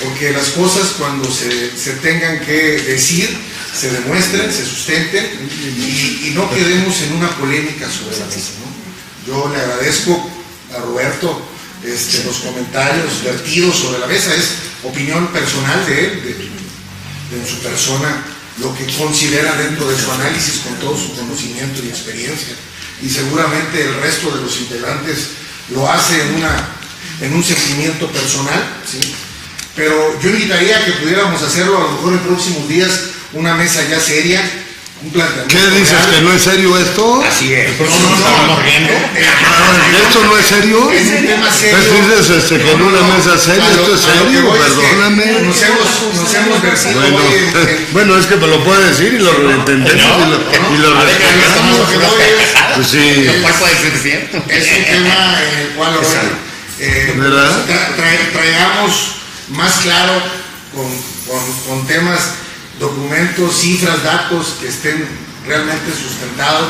porque las cosas cuando se tengan que decir, se demuestren, se sustenten y no quedemos en una polémica sobre la mesa, ¿no? Yo le agradezco a Roberto los comentarios vertidos sobre la mesa, es opinión personal de él, de su persona, lo que considera dentro de su análisis con todo su conocimiento y experiencia, y seguramente el resto de los integrantes lo hace en un sentimiento personal, ¿sí? Pero yo invitaría a que pudiéramos hacerlo a lo mejor en próximos días, una mesa ya seria, un planteamiento. ¿Qué dices? real. ¿Que no es serio esto? Así es. No. ¿Esto no es serio? Es un tema serio. Pues dices que en una mesa seria, esto es serio, perdóname. Nos hemos versado Bueno, hoy bueno, es que me lo puede decir y lo entendemos y lo respetamos. Pues sí. Lo cual puede ser cierto. es un tema en el cual hoy ¿verdad? traigamos más claro con temas, documentos, cifras, datos que estén realmente sustentados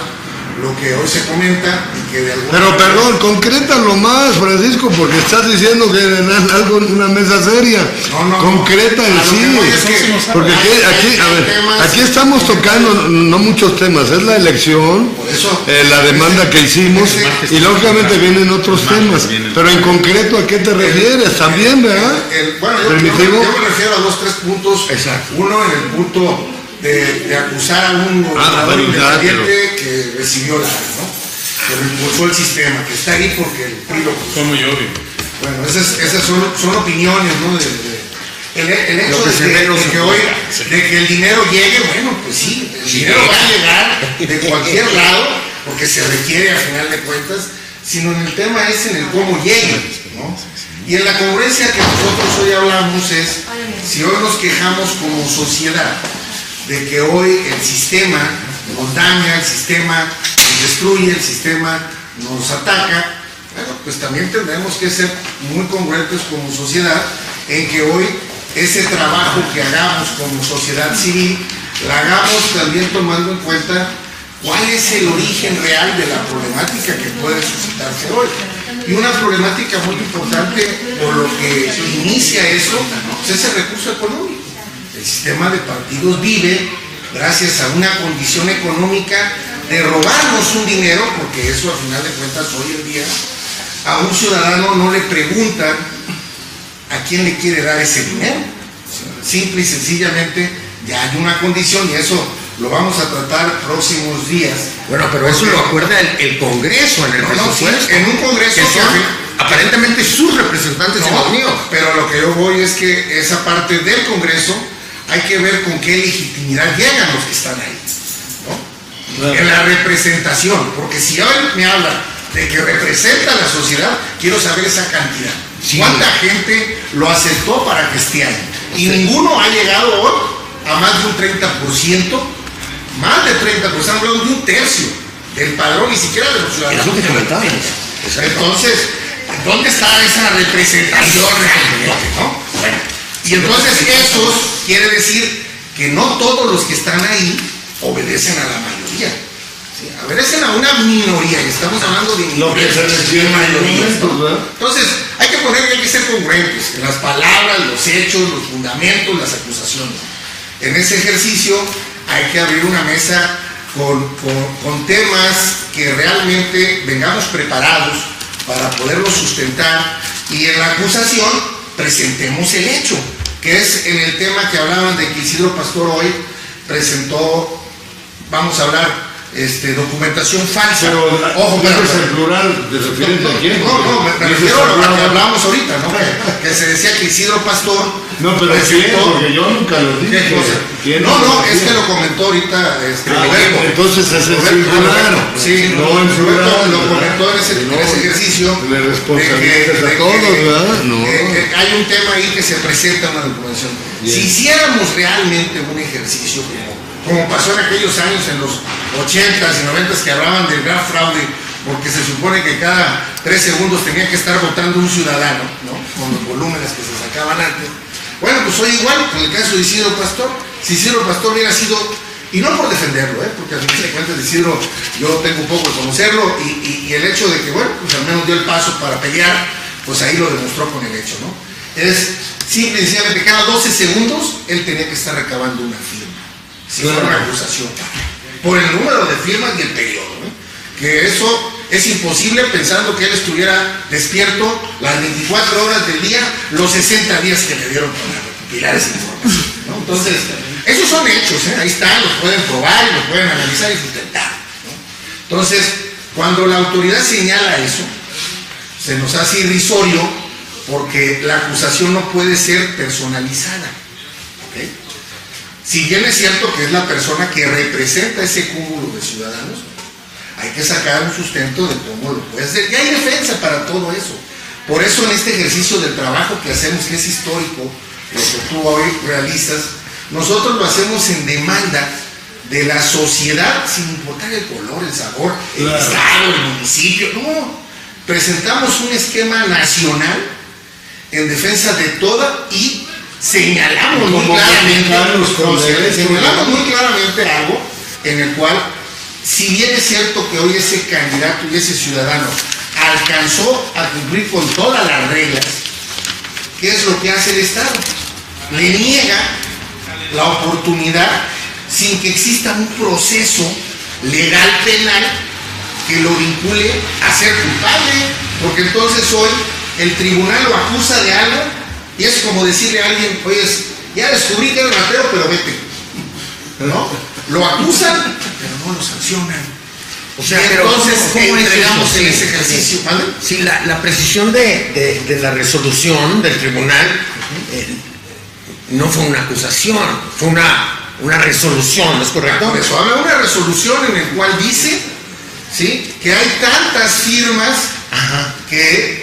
lo que hoy se comenta y que de alguna Pero manera- perdón, concrétalo más, Francisco, porque estás diciendo que en algo en una mesa seria. No. Concreta A en lo que sí. voy es que Porque aquí, a ver, temas- aquí estamos tocando no muchos temas, es la elección, Por eso- la demanda que hicimos y lógicamente vienen otros temas. Pero en concreto, ¿a qué te refieres? También, ¿verdad? Bueno, yo ¿Permitivo? me refiero a 2, 3 puntos. Exacto. Uno en el punto de acusar a un gobernador bueno, ya, independiente que recibió la ley, ¿no? Que impulsó el sistema, que está ahí porque el PRI lo puso. Fue muy obvio. Bueno, esas son opiniones, ¿no? El hecho Lo que se ve no se de que el dinero llegue, bueno, pues sí, el dinero va a llegar de cualquier lado, porque se requiere a final de cuentas, sino en el tema es en el cómo llegue, ¿no? Y en la congruencia que nosotros hoy hablamos es, si hoy nos quejamos como sociedad de que hoy el sistema nos daña, el sistema nos destruye, el sistema nos ataca, bueno, pues también tendremos que ser muy congruentes como sociedad en que hoy ese trabajo que hagamos como sociedad civil, la hagamos también tomando en cuenta cuál es el origen real de la problemática que puede suscitarse hoy. Y una problemática muy importante por lo que inicia eso, pues es el recurso económico. El sistema de partidos vive gracias a una condición económica de robarnos un dinero, porque eso a final de cuentas hoy en día a un ciudadano no le preguntan a quién le quiere dar ese dinero. Simple y sencillamente ya hay una condición y eso lo vamos a tratar próximos días. Bueno, pero eso lo acuerda el Congreso en el presupuesto. Sí, en un Congreso que son que- aparentemente sus representantes y los míos. pero a lo que yo voy es que esa parte del Congreso hay que ver con qué legitimidad llegan los que están ahí, ¿no? En la representación, porque si hoy me habla de que representa a la sociedad, quiero saber esa cantidad. Sí. ¿Cuánta gente lo aceptó para que esté ahí? Y ninguno ha llegado hoy a más de un 30%, más de 30%, estamos hablando de un tercio del padrón, ni siquiera de los ciudadanos. Es lo que comentábamos. Entonces, ¿dónde está esa representación realmente, no? Bueno, y entonces esos quiere decir que no todos los que están ahí obedecen a la mayoría. ¿Sí? Obedecen a una minoría, y estamos hablando de Lo que se decía en mayorías, ¿no? ¿verdad? Entonces, hay que ser congruentes en las palabras, los hechos, los fundamentos, las acusaciones. En ese ejercicio hay que abrir una mesa con temas que realmente vengamos preparados para poderlos sustentar y en la acusación presentemos el hecho, que es en el tema que hablaban de que Isidro Pastor hoy presentó, vamos a hablar, documentación falsa. Pero, ojo, pero ¿es el plural de referente a quién? no, me Dices refiero a lo que hablaba- hablamos ahorita, ¿no? Que se decía que Isidro Pastor No, pero ¿quién? Porque yo nunca lo dije. ¿Qué cosa? ¿Quién? No, es que lo comentó ahorita Roberto. Entonces ese es el Roberto, plural. sí, no en Roberto plural. lo comentó en ese ejercicio. Le responsabilizas a todos, ¿verdad? No. Hay un tema ahí que se presenta en la documentación. Bien. Si hiciéramos realmente un ejercicio como pasó en aquellos años, en los 80s y 90s, que hablaban del gran fraude, porque se supone que cada 3 segundos tenía que estar votando un ciudadano, ¿no? Con los volúmenes que se sacaban antes. Bueno, pues hoy igual, con el caso de Isidro Pastor, si Isidro Pastor hubiera sido, y no por defenderlo, porque al final de cuentas de Isidro yo tengo un poco de conocerlo, y el hecho de que, bueno, pues al menos dio el paso para pelear, pues ahí lo demostró con el hecho, ¿no? Es simple y sencillamente, cada 12 segundos él tenía que estar recabando una firma. si fuera una acusación, por el número de firmas y el periodo, que eso es imposible pensando que él estuviera despierto las 24 horas del día, los 60 días que le dieron para recopilar esa información, ¿no? Entonces, esos son hechos, ahí están, los pueden probar, los pueden analizar y sustentar, ¿no? Entonces, cuando la autoridad señala eso, se nos hace irrisorio porque la acusación no puede ser personalizada, ¿okay? Si bien es cierto que es la persona que representa ese cúmulo de ciudadanos, hay que sacar un sustento de cómo lo puede hacer. Y hay defensa para todo eso. Por eso en este ejercicio del trabajo que hacemos, que es histórico, lo que tú hoy realizas, nosotros lo hacemos en demanda de la sociedad, sin importar el color, el sabor, el estado, el municipio. No, presentamos un esquema nacional en defensa de toda y señalamos muy claramente algo en el cual, si bien es cierto que hoy ese candidato y ese ciudadano alcanzó a cumplir con todas las reglas, ¿qué es lo que hace el Estado? Le niega la oportunidad sin que exista un proceso legal penal que lo vincule a ser culpable, porque entonces hoy el tribunal lo acusa de algo y es como decirle a alguien, oye, ya descubrí que eres ratero, pero vete, ¿no? Lo acusan, pero no lo sancionan. O sea, y entonces entregamos en ese ejercicio, ¿vale? Sí, la precisión de la resolución del tribunal no fue una acusación, fue una resolución, ¿no es correcto? Por eso habla una resolución en la cual dice, ¿sí?, que hay tantas firmas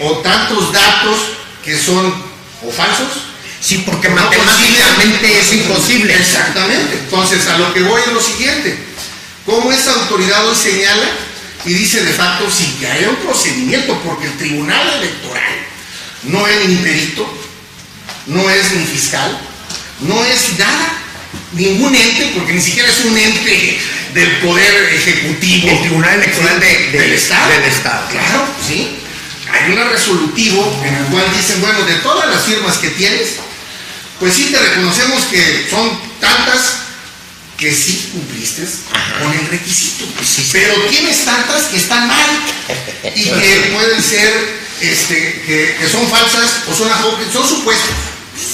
o tantos datos que son o falsos. Sí, porque matemáticamente es imposible. Exactamente. Entonces, a lo que voy es lo siguiente. ¿Cómo esa autoridad hoy señala y dice de facto sin que haya un procedimiento? Porque el Tribunal Electoral no es ni perito, no es ni fiscal, no es nada, ningún ente, porque ni siquiera es un ente del Poder Ejecutivo. El Tribunal Electoral del Estado. Del Estado. Claro, sí. Hay un resolutivo en el cual dicen, bueno, de todas las firmas que tienes, pues sí te reconocemos que son tantas que sí cumpliste con el requisito, pero tienes tantas que están mal y que pueden ser, que son falsas o son supuestos.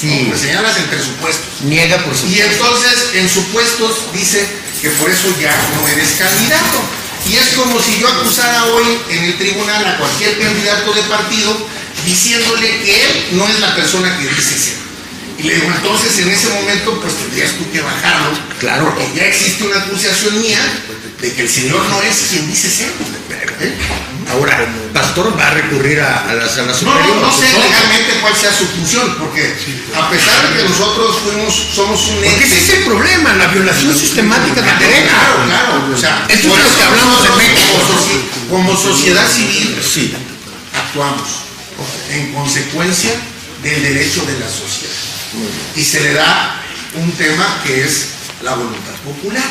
Sí. Pues señalas entre supuestos. Niega por supuesto. Y entonces en supuestos dice que por eso ya no eres candidato. Y es como si yo acusara hoy en el tribunal a cualquier candidato de partido diciéndole que él no es la persona que dice ser. Y le digo, entonces en ese momento pues tendrías tú que bajarlo. Claro. Porque ya existe una acusación mía de que el señor no es quien dice ser. Ahora, Pastor va a recurrir a la sala superior. No sé legalmente cuál sea su función, porque a pesar de que nosotros somos un ente. Porque ese es el problema, la violación sistemática de derechos. Claro. O sea, esto es lo que hablamos en México. Como sociedad civil, sí, actuamos en consecuencia del derecho de la sociedad. Y se le da un tema que es la voluntad popular.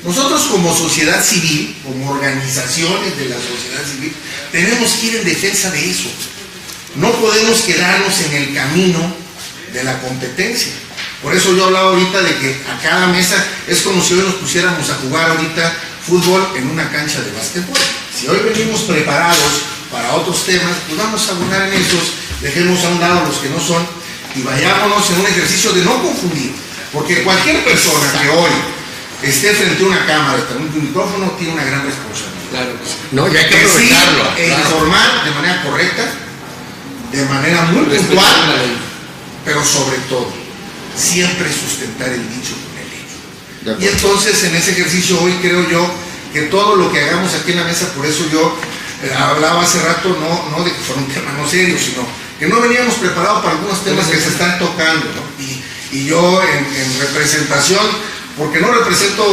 Nosotros como sociedad civil, como organizaciones de la sociedad civil, tenemos que ir en defensa de eso. No podemos quedarnos en el camino de la competencia. Por eso yo hablaba ahorita de que a cada mesa es como si hoy nos pusiéramos a jugar ahorita fútbol en una cancha de básquetbol. Si hoy venimos preparados para otros temas, pues vamos a abonar en esos, dejemos a un lado los que no son y vayámonos en un ejercicio de no confundir. Porque cualquier persona que hoy esté frente a una cámara, frente a un micrófono, tiene una gran responsabilidad. Claro. No, ya hay que aprovecharlo. Informar de manera correcta, de manera muy puntual, pero sobre todo, siempre sustentar el dicho con el hecho. Y entonces, en ese ejercicio hoy creo yo que todo lo que hagamos aquí en la mesa, por eso yo hablaba hace rato, no de que fuera un tema no serio, sino que no veníamos preparados para algunos temas que se están tocando, ¿no? Y yo en representación, porque no represento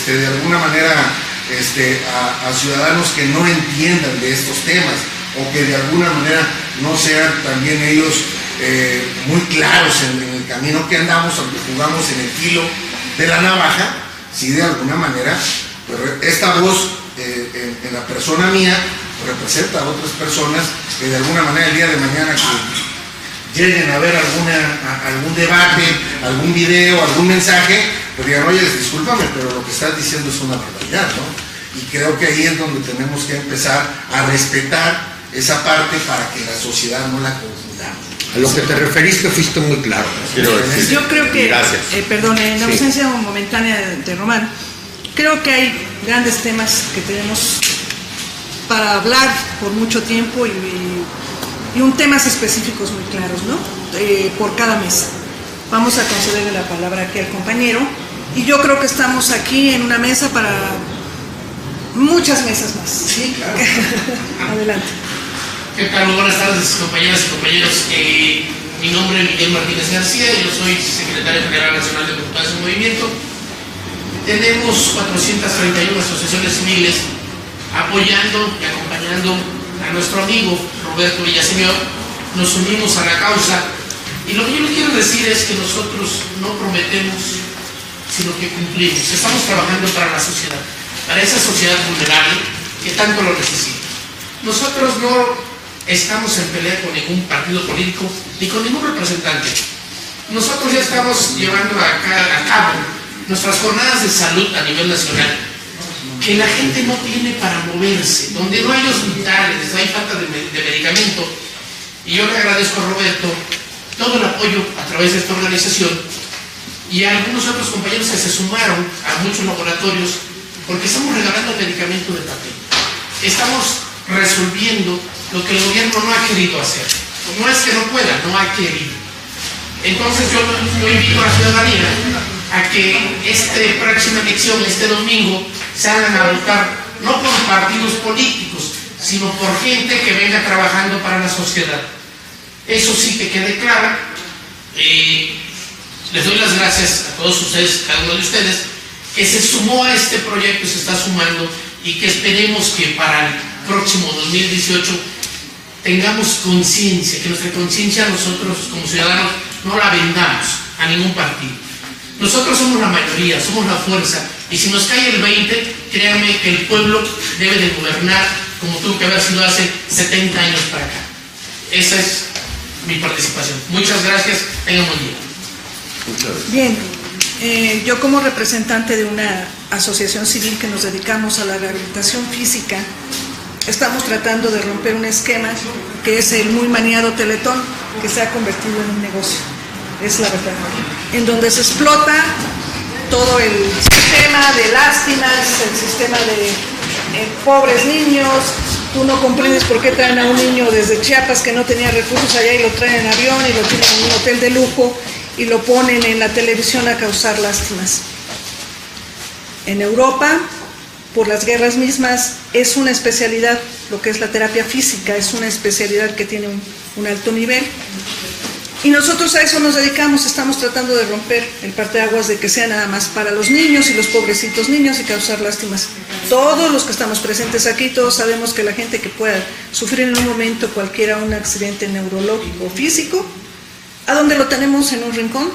de alguna manera a ciudadanos que no entiendan de estos temas o que de alguna manera no sean también ellos muy claros en el camino que andamos, aunque jugamos en el filo de la navaja, si de alguna manera pues, esta voz en la persona mía representa a otras personas que de alguna manera el día de mañana que lleguen a ver algún debate, algún video, algún mensaje, pues digan, oye, discúlpame, pero lo que estás diciendo es una barbaridad, ¿no? Y creo que ahí es donde tenemos que empezar a respetar esa parte para que la sociedad no la confundamos. A lo que te referiste fuiste muy claro. Yo creo que, perdón, en la Sí. ausencia momentánea de Román, creo que hay grandes temas que tenemos para hablar por mucho tiempo y un temas específicos muy claros, ¿no? Por cada mesa. Vamos a concederle la palabra aquí al compañero y yo creo que estamos aquí en una mesa para muchas mesas más. Sí, claro. Adelante. ¿Qué tal? Muy buenas tardes, compañeras y compañeros. Mi nombre es Miguel Martínez García, yo soy secretario general nacional de Diputados en Movimiento. Tenemos 431 asociaciones civiles apoyando y acompañando a nuestro amigo Roberto Villaseñor. Nos unimos a la causa y lo que yo les quiero decir es que nosotros no prometemos, sino que cumplimos. Estamos trabajando para la sociedad, para esa sociedad vulnerable que tanto lo necesita. Nosotros no estamos en pelea con ningún partido político ni con ningún representante. Nosotros ya estamos llevando a cabo nuestras jornadas de salud a nivel nacional, que la gente no tiene para moverse, donde no hay hospitales, hay falta de medicamento. Y yo le agradezco a Roberto todo el apoyo a través de esta organización y a algunos otros compañeros que se sumaron a muchos laboratorios, porque estamos regalando medicamento de papel. Estamos resolviendo lo que el gobierno no ha querido hacer. No es que no pueda, no ha querido. Entonces yo invito a la ciudadanía a que esta próxima elección, este domingo, se hagan a votar no por partidos políticos, sino por gente que venga trabajando para la sociedad. Eso sí que quede claro. Les doy las gracias a todos ustedes, cada uno de ustedes, que se sumó a este proyecto, se está sumando, y que esperemos que para el próximo 2018 tengamos conciencia, que nuestra conciencia nosotros como ciudadanos no la vendamos a ningún partido. Nosotros somos la mayoría, somos la fuerza, y si nos cae el 20, créanme que el pueblo debe de gobernar como tuvo que haber sido hace 70 años para acá. Esa es mi participación. Muchas gracias, tengan buen día. Bien, yo como representante de una asociación civil que nos dedicamos a la rehabilitación física, estamos tratando de romper un esquema que es el muy maniado Teletón, que se ha convertido en un negocio, es la verdad, en donde se explota todo el sistema de lástimas, el sistema de pobres niños. Tú no comprendes por qué traen a un niño desde Chiapas que no tenía recursos allá y lo traen en avión y lo tienen en un hotel de lujo y lo ponen en la televisión a causar lástimas. En Europa, por las guerras mismas, es una especialidad, lo que es la terapia física, es una especialidad que tiene un alto nivel. Y nosotros a eso nos dedicamos, estamos tratando de romper el parteaguas de que sea nada más para los niños y los pobrecitos niños y causar lástimas. Todos los que estamos presentes aquí, todos sabemos que la gente que pueda sufrir en un momento cualquiera un accidente neurológico o físico, ¿a dónde lo tenemos? En un rincón,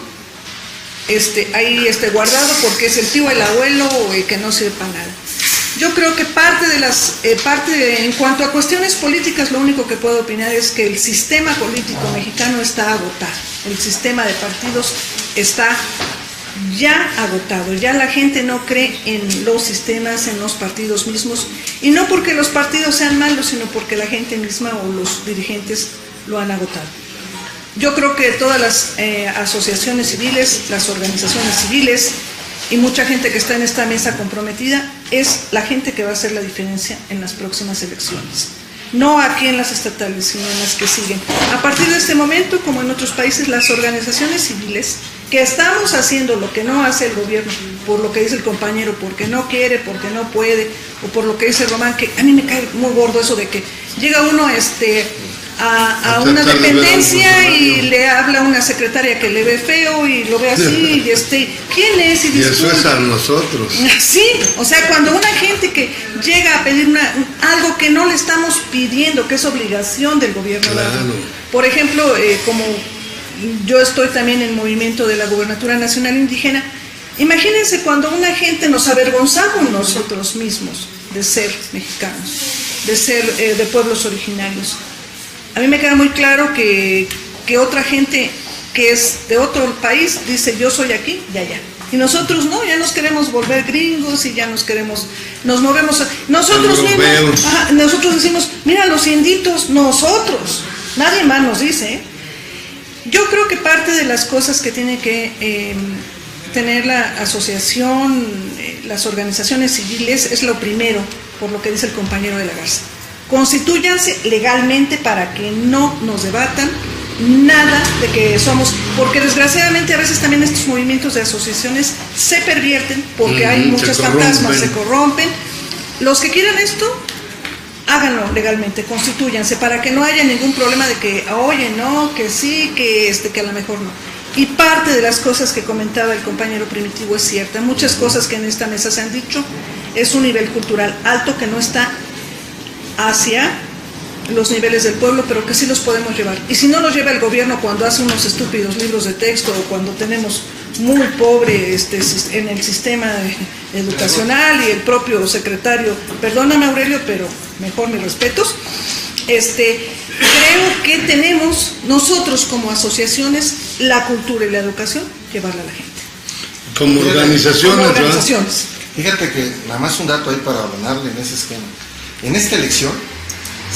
ahí guardado porque es el tío, el abuelo que no sirve para nada. Yo creo que en cuanto a cuestiones políticas, lo único que puedo opinar es que el sistema político mexicano está agotado. El sistema de partidos está ya agotado. Ya la gente no cree en los sistemas, en los partidos mismos. Y no porque los partidos sean malos, sino porque la gente misma o los dirigentes lo han agotado. Yo creo que todas las asociaciones civiles, las organizaciones civiles, y mucha gente que está en esta mesa comprometida, es la gente que va a hacer la diferencia en las próximas elecciones. No aquí en las estatales, sino en las que siguen. A partir de este momento, como en otros países, las organizaciones civiles, que estamos haciendo lo que no hace el gobierno, por lo que dice el compañero, porque no quiere, porque no puede, o por lo que dice Román, que a mí me cae muy gordo eso de que llega uno a una dependencia y le habla a una secretaria que le ve feo y lo ve así y ¿quién es? Y eso es a nosotros. Sí, o sea, cuando una gente que llega a pedir algo que no le estamos pidiendo, que es obligación del gobierno. Claro. Por ejemplo, como yo estoy también en el movimiento de la Gobernatura Nacional Indígena, imagínense cuando una gente nos avergonzamos nosotros mismos de ser mexicanos, de ser de pueblos originarios. A mí me queda muy claro que otra gente que es de otro país dice yo soy aquí y allá. Y nosotros no, ya nos queremos volver gringos y ya nos movemos, nosotros mismos, nosotros decimos, mira los inditos, nosotros, nadie más nos dice, ¿eh? Yo creo que parte de las cosas que tiene que tener la asociación, las organizaciones civiles, es lo primero, por lo que dice el compañero de la Garza. Constitúyanse legalmente para que no nos debatan nada de que somos, porque desgraciadamente a veces también estos movimientos de asociaciones se pervierten, porque hay muchos fantasmas, se corrompen. Los que quieran esto, háganlo legalmente, constitúyanse, para que no haya ningún problema de que, oye, no, que sí, que a lo mejor no. Y parte de las cosas que comentaba el compañero Primitivo es cierta. Muchas cosas que en esta mesa se han dicho, es un nivel cultural alto que no está hacia los niveles del pueblo, pero que sí los podemos llevar. Y si no los lleva el gobierno cuando hace unos estúpidos libros de texto o cuando tenemos muy pobre en el sistema educacional y el propio secretario, perdóname Aurelio, pero mejor mis respetos, creo que tenemos nosotros como asociaciones la cultura y la educación llevarla a la gente. Como organizaciones. Fíjate que nada más un dato ahí para abonarle en ese esquema. En esta elección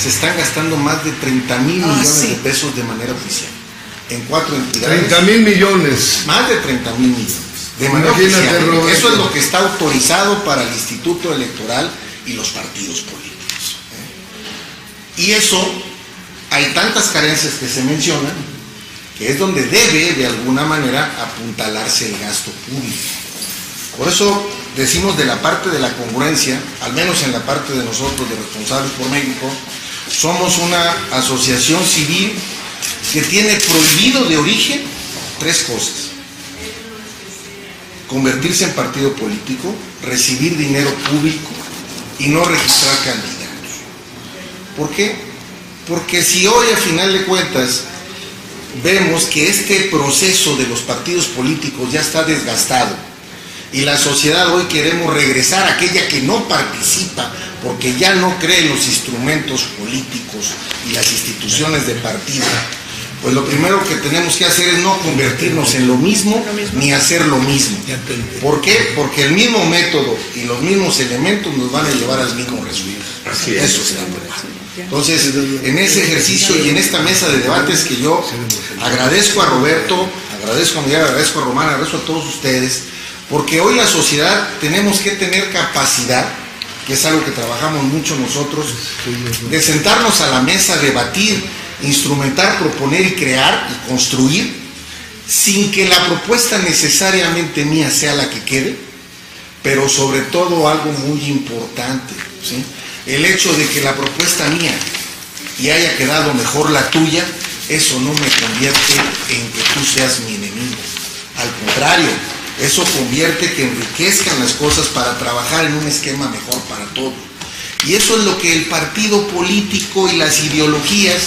se están gastando más de 30,000 millones de pesos de manera oficial. En 4 entidades. 30,000 millones. Más de 30,000 millones. De manera oficial. Roberto. Eso es lo que está autorizado para el Instituto Electoral y los partidos políticos. Y eso, hay tantas carencias que se mencionan, que es donde debe de alguna manera apuntalarse el gasto público. Por eso decimos de la parte de la congruencia, al menos en la parte de nosotros, de Responsables por México, somos una asociación civil que tiene prohibido de origen 3 cosas: convertirse en partido político, recibir dinero público y no registrar candidatos. ¿Por qué? Porque si hoy a final de cuentas vemos que este proceso de los partidos políticos ya está desgastado, y la sociedad hoy queremos regresar a aquella que no participa porque ya no cree en los instrumentos políticos y las instituciones de partido, pues lo primero que tenemos que hacer es no convertirnos en lo mismo ni hacer lo mismo. ¿Por qué? Porque el mismo método y los mismos elementos nos van a llevar al mismo resultado. Eso está muy mal. Entonces, en ese ejercicio y en esta mesa de debates que yo agradezco a Roberto, agradezco a Miguel, agradezco a Román, agradezco a todos ustedes, porque hoy la sociedad tenemos que tener capacidad, que es algo que trabajamos mucho nosotros, de sentarnos a la mesa, debatir, instrumentar, proponer y crear y construir, sin que la propuesta necesariamente mía sea la que quede, pero sobre todo algo muy importante, ¿sí? El hecho de que la propuesta mía y haya quedado mejor la tuya, eso no me convierte en que tú seas mi enemigo. Al contrario, eso convierte que enriquezcan las cosas para trabajar en un esquema mejor para todos. Y eso es lo que el partido político y las ideologías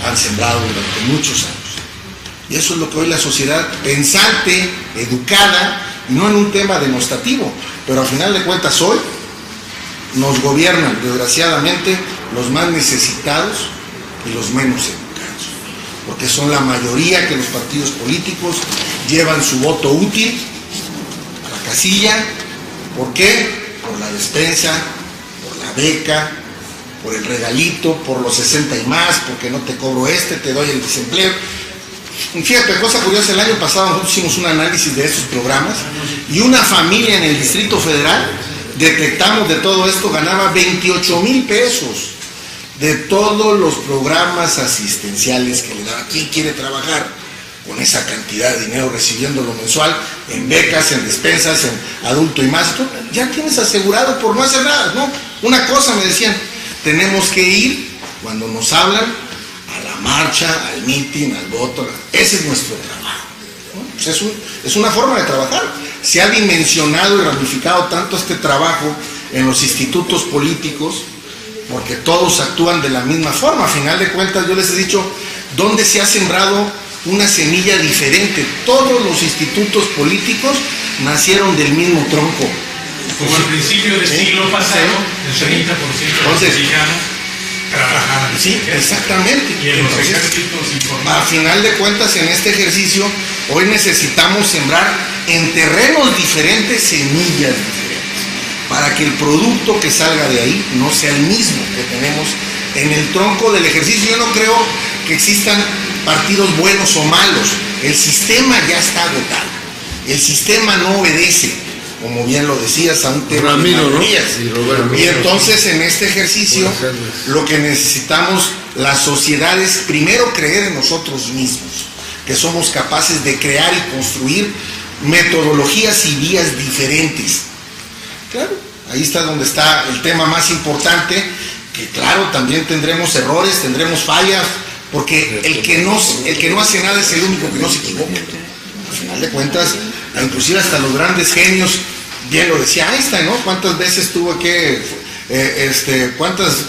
han sembrado durante muchos años. Y eso es lo que hoy la sociedad pensante, educada, no en un tema demostrativo, pero al final de cuentas hoy nos gobiernan, desgraciadamente, los más necesitados y los menos educados. Porque son la mayoría que los partidos políticos llevan su voto útil a la casilla. ¿Por qué? Por la despensa, por la beca, por el regalito, por los 60 y más, porque no te cobro te doy el desempleo. Fíjate, cosa curiosa, el año pasado nosotros hicimos un análisis de estos programas y una familia en el Distrito Federal, detectamos de todo esto, ganaba 28,000 pesos de todos los programas asistenciales que le daban. ¿Quién quiere trabajar con esa cantidad de dinero recibiéndolo mensual en becas, en despensas, en adulto y más? Tú ya tienes asegurado por no hacer nada, ¿no? Una cosa me decían, tenemos que ir cuando nos hablan a la marcha, al mitin, al voto. Ese es nuestro trabajo, ¿no? Pues es una forma de trabajar. Se ha dimensionado y ramificado tanto este trabajo en los institutos políticos porque todos actúan de la misma forma. A final de cuentas, yo les he dicho, ¿dónde se ha sembrado una semilla diferente? Todos los institutos políticos nacieron del mismo tronco. Como al principio del siglo pasado, el 30% de los mexicanos trabajaban. Sí, exactamente. Y en los ejércitos informales. A final de cuentas, en este ejercicio, hoy necesitamos sembrar en terrenos diferentes, semillas diferentes, para que el producto que salga de ahí no sea el mismo que tenemos en el tronco del ejercicio. Yo no creo que existan partidos buenos o malos. El sistema ya está agotado. El sistema no obedece, como bien lo decías, a un tema de mayorías. Y entonces en este ejercicio lo que necesitamos las sociedades, primero creer en nosotros mismos, que somos capaces de crear y construir metodologías y vías diferentes. Claro, ahí está donde está el tema más importante, que claro, también tendremos errores, tendremos fallas, porque el que no hace nada es el único que no se equivoca. Al final de cuentas, inclusive hasta los grandes genios, bien lo decía Einstein, ¿no? ¿Cuántas veces tuvo que, cuántas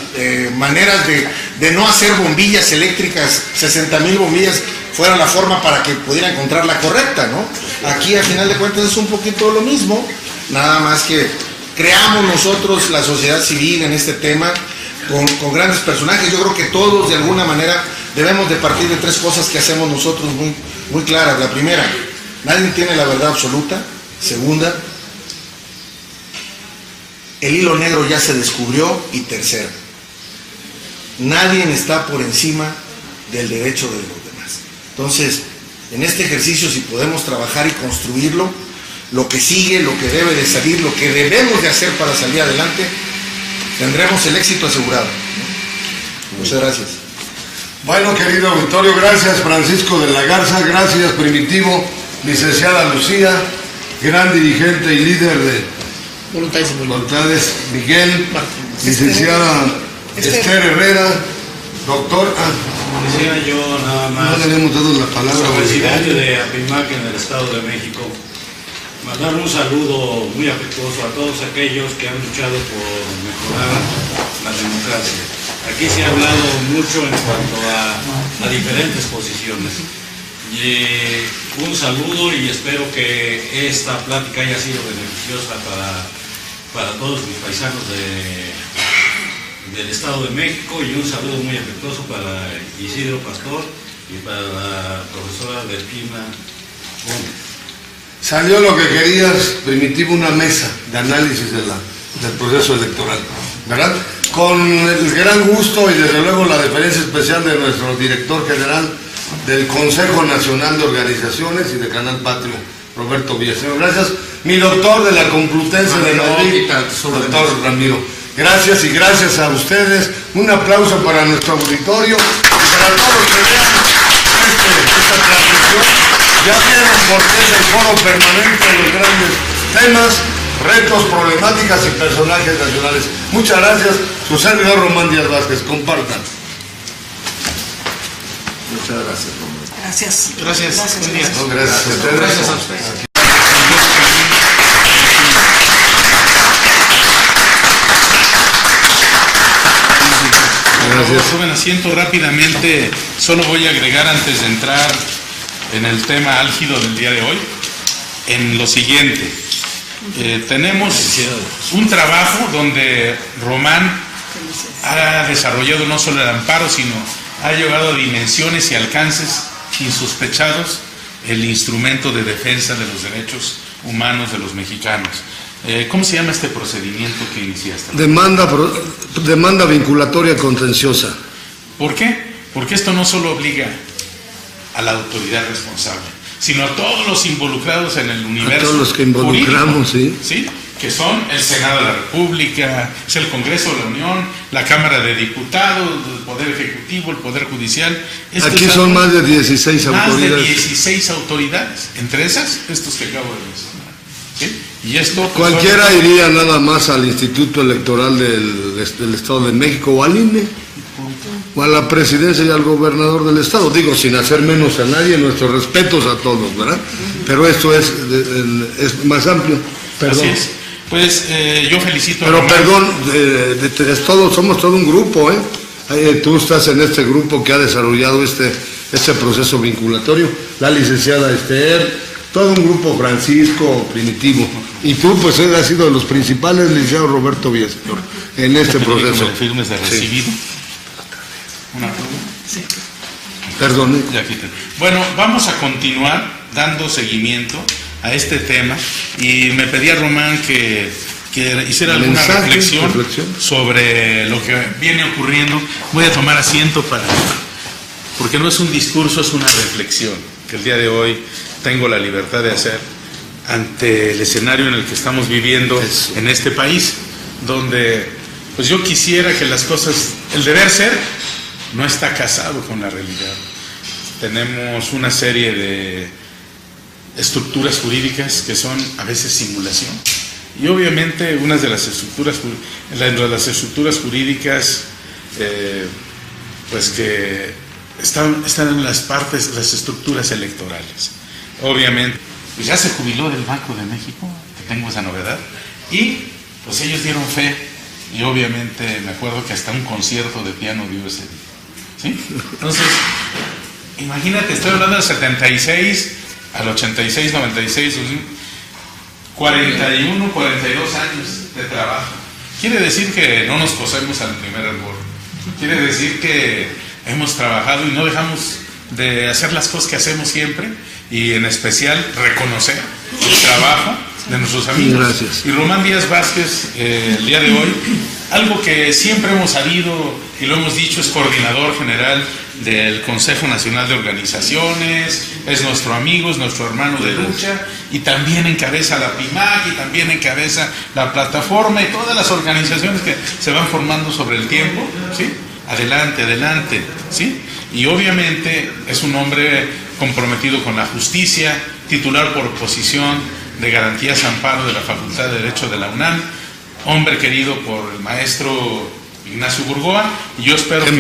maneras de no hacer bombillas eléctricas, 60,000 bombillas, fuera la forma para que pudiera encontrar la correcta, ¿no? Aquí, al final de cuentas, es un poquito lo mismo, nada más que creamos nosotros la sociedad civil en este tema, con grandes personajes. Yo creo que todos, de alguna manera, debemos de partir de tres cosas que hacemos nosotros muy claras. La primera, nadie tiene la verdad absoluta. Segunda, el hilo negro ya se descubrió. Y tercera, nadie está por encima del derecho de los demás. Entonces, en este ejercicio, si podemos trabajar y construirlo, lo que sigue, lo que debe de salir, lo que debemos de hacer para salir adelante, tendremos el éxito asegurado. Muchas gracias. Bueno, querido auditorio, gracias Francisco de la Garza, gracias Primitivo, licenciada Lucía, gran dirigente y líder de Voluntades, Miguel, licenciada Esther Herrera, doctor. Decía yo nada más. No le hemos dado la palabra. Al presidente de APIMAC en el Estado de México, mandar un saludo muy afectuoso a todos aquellos que han luchado por mejorar la democracia. Aquí se ha hablado mucho en cuanto a diferentes posiciones. Y un saludo, y espero que esta plática haya sido beneficiosa para todos mis paisanos del Estado de México, y un saludo muy afectuoso para Isidro Pastor y para la profesora Delfina Gómez. Salió lo que querías, Primitivo, una mesa de análisis del proceso electoral, ¿verdad? Con el gran gusto y desde luego la deferencia especial de nuestro director general del Consejo Nacional de Organizaciones y de Canal Patrio, Roberto Villaseñor. Gracias, mi doctor de la Complutense de Madrid, doctor Ramiro. Gracias, y gracias a ustedes. Un aplauso para nuestro auditorio y para todos los que vean esta transmisión. Ya vieron por qué es el foro permanente de los grandes temas, retos, problemáticas y personajes nacionales. Muchas gracias. Su servidor Román Díaz Vázquez. Compartan. Muchas gracias, Román. Gracias. Gracias. Buen día. No, gracias a ustedes. Gracias a ustedes. Gracias. Tomen asiento rápidamente. Solo voy a agregar antes de entrar en el tema álgido del día de hoy, en lo siguiente. Tenemos un trabajo donde Román ha desarrollado no solo el amparo, sino ha llevado a dimensiones y alcances insospechados el instrumento de defensa de los derechos humanos de los mexicanos. ¿Cómo se llama este procedimiento que iniciaste? Demanda vinculatoria contenciosa. ¿Por qué? Porque esto no solo obliga a la autoridad responsable, sino a todos los involucrados en el universo. A todos los que involucramos, jurídico, ¿sí? Que son el Senado de la República, es el Congreso de la Unión, la Cámara de Diputados, el Poder Ejecutivo, el Poder Judicial. Aquí son más de 16 autoridades. Más de 16 autoridades, entre esas, estos que acabo de mencionar. ¿Sí? Y esto, pues, cualquiera iría nada más al Instituto Electoral del Estado de México o al INE, o a la presidencia y al gobernador del Estado. Digo, sin hacer menos a nadie, nuestros respetos a todos, ¿verdad? Pero esto es más amplio. Perdón. Así es. Pues yo felicito Pero a perdón, somos todo un grupo, ¿eh? Tú estás en este grupo que ha desarrollado este proceso vinculatorio, la licenciada Esther, todo un grupo, Francisco, Primitivo, y tú pues has sido de los principales, licenciado Roberto Villaseñor, en este proceso. ¿Me firmes de recibido? Sí. ¿Una prueba? Sí. Perdón. Ya quité. Bueno, vamos a continuar dando seguimiento a este tema, y me pedía Román que hiciera alguna reflexión sobre lo que viene ocurriendo. Voy a tomar asiento porque no es un discurso, es una reflexión que el día de hoy tengo la libertad de hacer ante el escenario en el que estamos viviendo en este país, donde pues yo quisiera que las cosas, el deber ser no está casado con la realidad. Tenemos una serie de estructuras jurídicas que son a veces simulación, y obviamente una de las estructuras jurídicas pues que están en las estructuras electorales. Obviamente pues ya se jubiló del Banco de México, que tengo esa novedad, y pues ellos dieron fe, y obviamente me acuerdo que hasta un concierto de piano dio ese día, ¿sí? Entonces imagínate, estoy hablando del 76 al 86, 96, 41, 42 años de trabajo. Quiere decir que no nos cosemos al primer hervor. Quiere decir que hemos trabajado y no dejamos de hacer las cosas que hacemos siempre, y en especial reconocer el trabajo de nuestros amigos. Gracias. Y Román Díaz Vázquez, el día de hoy, algo que siempre hemos sabido y lo hemos dicho, es coordinador general del Consejo Nacional de Organizaciones, es nuestro amigo, es nuestro hermano de lucha, y también encabeza la PIMAC, y también encabeza la plataforma y todas las organizaciones que se van formando sobre el tiempo, ¿sí? Adelante, ¿sí? Y obviamente es un hombre comprometido con la justicia, titular por oposición de Garantías Amparo de la Facultad de Derecho de la UNAM, hombre querido por el maestro Ignacio Burgoa, y yo espero que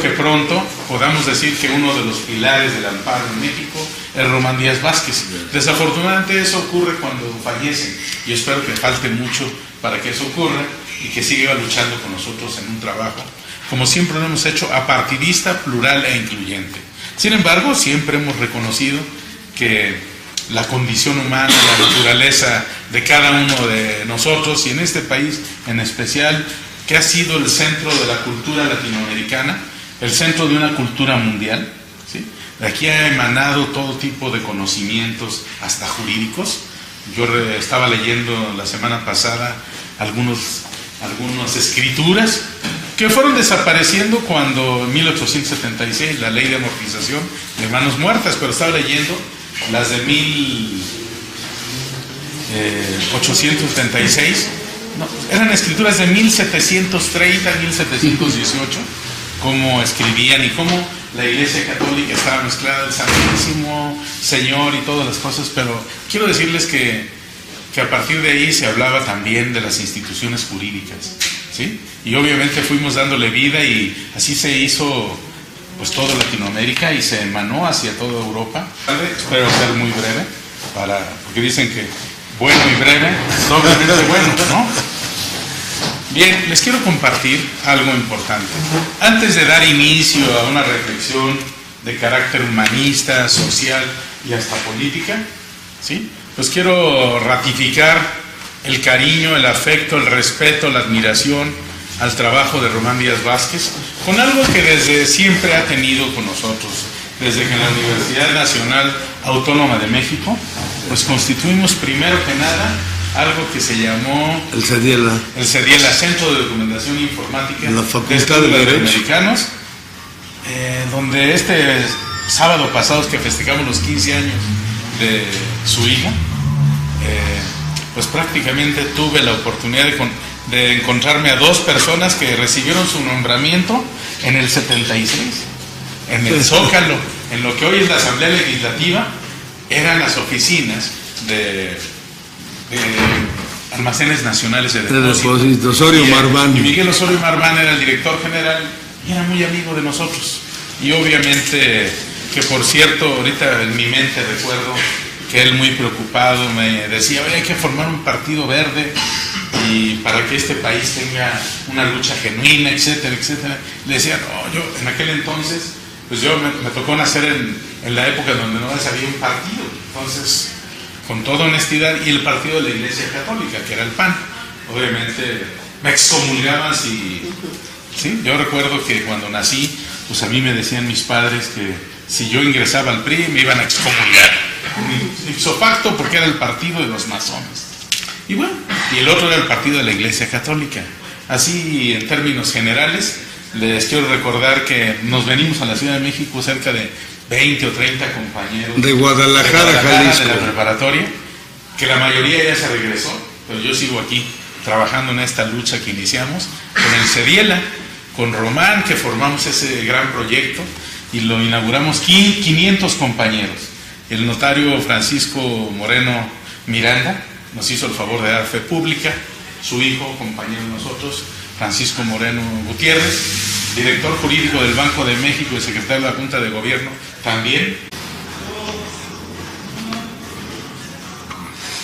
pronto podamos decir que uno de los pilares del amparo en México es Román Díaz Vázquez. Desafortunadamente eso ocurre cuando fallecen, y yo espero que falte mucho para que eso ocurra, y que siga luchando con nosotros en un trabajo, como siempre lo hemos hecho, apartidista, plural e incluyente. Sin embargo, siempre hemos reconocido que la condición humana, la naturaleza de cada uno de nosotros, y en este país en especial, que ha sido el centro de la cultura latinoamericana, el centro de una cultura mundial, ¿sí? De aquí ha emanado todo tipo de conocimientos, hasta jurídicos. Yo estaba leyendo la semana pasada algunas escrituras que fueron desapareciendo cuando en 1876 la ley de amortización de manos muertas, pero estaba leyendo las de 1876, no, eran escrituras de 1730, 1718, cómo escribían y cómo la Iglesia Católica estaba mezclada, el Santísimo Señor y todas las cosas, pero quiero decirles que a partir de ahí se hablaba también de las instituciones jurídicas, ¿sí? Y obviamente fuimos dándole vida, y así se hizo pues toda Latinoamérica y se emanó hacia toda Europa. Espero ser muy breve, porque dicen que bueno y breve es doblemente bueno, ¿no? Bien, les quiero compartir algo importante. Antes de dar inicio a una reflexión de carácter humanista, social y hasta política, ¿sí? Pues quiero ratificar el cariño, el afecto, el respeto, la admiración al trabajo de Román Díaz Vázquez, con algo que desde siempre ha tenido con nosotros, desde que en la Universidad Nacional Autónoma de México, pues constituimos primero que nada algo que se llamó el CEDIELA, Centro de Documentación Informática en la Facultad de Latinoamericanos, donde este sábado pasado que festejamos los 15 años de su hija, pues prácticamente tuve la oportunidad de encontrarme a dos personas que recibieron su nombramiento en el 76, en el Zócalo, en lo que hoy es la Asamblea Legislativa, eran las oficinas de Almacenes Nacionales de Depósito. Osorio Marván. Y Miguel Osorio Marván era el director general y era muy amigo de nosotros. Y obviamente, que por cierto, ahorita en mi mente recuerdo que él muy preocupado me decía, hay que formar un partido verde y para que este país tenga una lucha genuina, etcétera, etcétera. Le decía, no, yo en aquel entonces, pues yo me tocó nacer en la época donde no había un partido, entonces, con toda honestidad, y el partido de la Iglesia Católica, que era el PAN, obviamente me excomulgaban ¿sí? Yo recuerdo que cuando nací, pues a mí me decían mis padres que si yo ingresaba al PRI me iban a excomulgar. ipso facto porque era el partido de los masones. Y bueno, y el otro era el partido de la Iglesia Católica. Así, en términos generales, les quiero recordar que nos venimos a la Ciudad de México cerca de 20 o 30 compañeros de Guadalajara, Jalisco, de la preparatoria, que la mayoría ya se regresó, pero yo sigo aquí trabajando en esta lucha que iniciamos con el Cediela, con Román, que formamos ese gran proyecto y lo inauguramos 500 compañeros. El notario Francisco Moreno Miranda nos hizo el favor de dar fe pública, su hijo, compañero de nosotros, Francisco Moreno Gutiérrez, director jurídico del Banco de México y secretario de la Junta de Gobierno, también.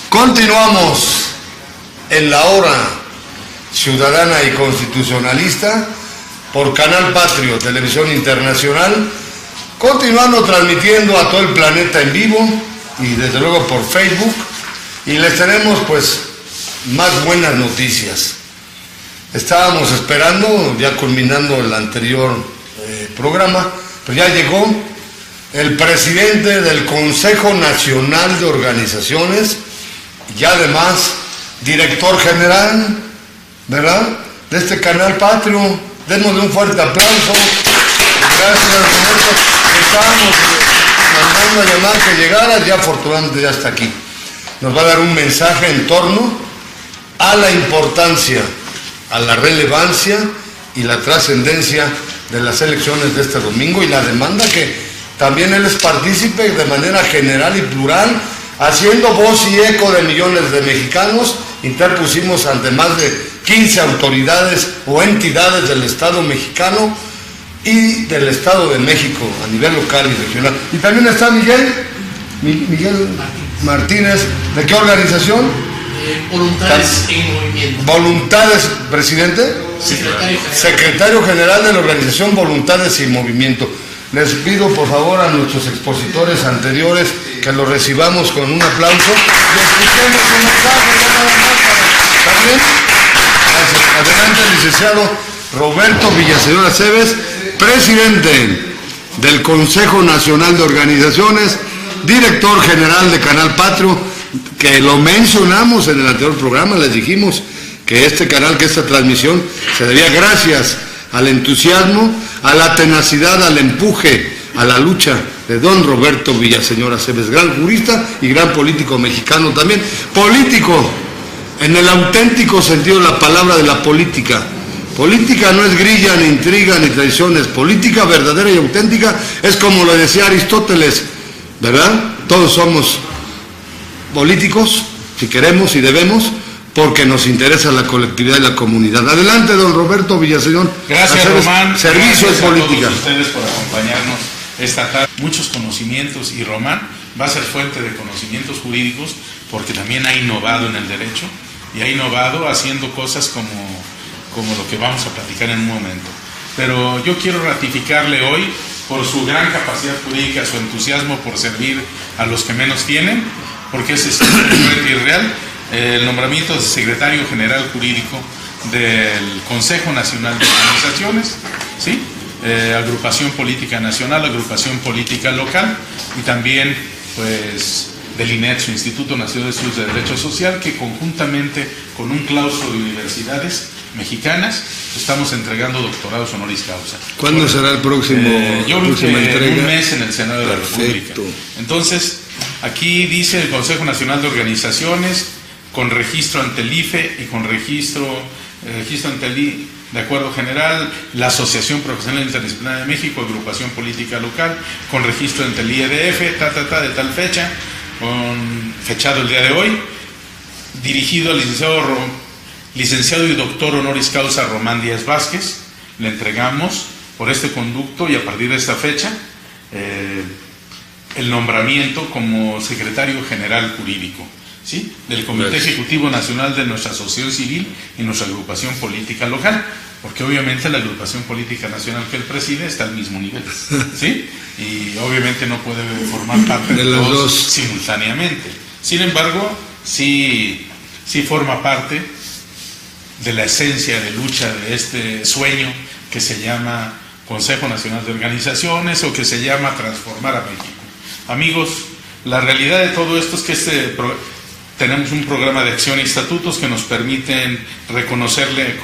Continuamos en la hora ciudadana y constitucionalista por Canal Patrio, Televisión Internacional, continuando transmitiendo a todo el planeta en vivo y desde luego por Facebook, y les tenemos pues más buenas noticias. Estábamos esperando, ya culminando el anterior programa, pues ya llegó el presidente del Consejo Nacional de Organizaciones y además director general, ¿verdad?, de este Canal Patrio. Démosle un fuerte aplauso. Gracias, Roberto. Estábamos mandando a llamar que llegara, ya afortunadamente ya está aquí. Nos va a dar un mensaje en torno a la importancia, a la relevancia y la trascendencia de las elecciones de este domingo y la demanda que también él es partícipe de manera general y plural, haciendo voz y eco de millones de mexicanos. Interpusimos ante más de 15 autoridades o entidades del Estado mexicano y del Estado de México a nivel local y regional. Y también está Miguel Martínez. ¿De qué organización? Voluntades en Movimiento. Voluntades, presidente. Secretario General de la organización Voluntades en Movimiento. Les pido por favor a nuestros expositores anteriores que los recibamos con un aplauso y escuchemos un mensaje de nada más para también. Gracias. Adelante, el licenciado Roberto Villaseñor Aceves, presidente del Consejo Nacional de Organizaciones, director general de Canal Patrio, que lo mencionamos en el anterior programa, les dijimos que este canal, que esta transmisión se debía gracias al entusiasmo, a la tenacidad, al empuje, a la lucha de don Roberto Villaseñor Aceves, gran jurista y gran político mexicano también, político en el auténtico sentido de la palabra de la política. Política no es grilla, ni intriga, ni traiciones. Política verdadera y auténtica es como lo decía Aristóteles, ¿verdad? Todos somos políticos, si queremos y debemos, porque nos interesa la colectividad y la comunidad. Adelante, don Roberto Villaseñor. Gracias, Román. Servicio Gracias de política. A todos ustedes por acompañarnos esta tarde. Muchos conocimientos, y Román va a ser fuente de conocimientos jurídicos porque también ha innovado en el derecho y ha innovado haciendo cosas como lo que vamos a platicar en un momento. Pero yo quiero ratificarle hoy por su gran capacidad jurídica, su entusiasmo por servir a los que menos tienen, porque ese es irreal, el nombramiento de secretario general jurídico del Consejo Nacional de Organizaciones, ¿sí? Agrupación política nacional, agrupación política local, y también pues del INED, su Instituto Nacional de Estudios de Derecho Social, que conjuntamente con un claustro de universidades mexicanas estamos entregando doctorados honoris causa. ¿Cuándo será el próximo? Yo creo que entrega? en un mes en el Senado de la Perfecto. República. Entonces, aquí dice el Consejo Nacional de Organizaciones, con registro ante el IFE y con registro ante el IFE, de acuerdo general, la Asociación Profesional Interdisciplinaria de México, agrupación política local, con registro ante el IEDF, de tal fecha, con fechado el día de hoy, dirigido al licenciado y doctor honoris causa Román Díaz Vázquez. Le entregamos por este conducto y a partir de esta fecha el nombramiento como secretario general jurídico, ¿sí?, del Comité Ejecutivo Nacional de nuestra Asociación Civil y nuestra agrupación política local, porque obviamente la agrupación política nacional que él preside está al mismo nivel, ¿sí? Y obviamente no puede formar parte de los dos simultáneamente. Sin embargo, sí forma parte de la esencia de lucha de este sueño que se llama Consejo Nacional de Organizaciones o que se llama Transformar a México. Amigos, La realidad de todo esto es que tenemos un programa de acción y estatutos que nos permiten reconocerle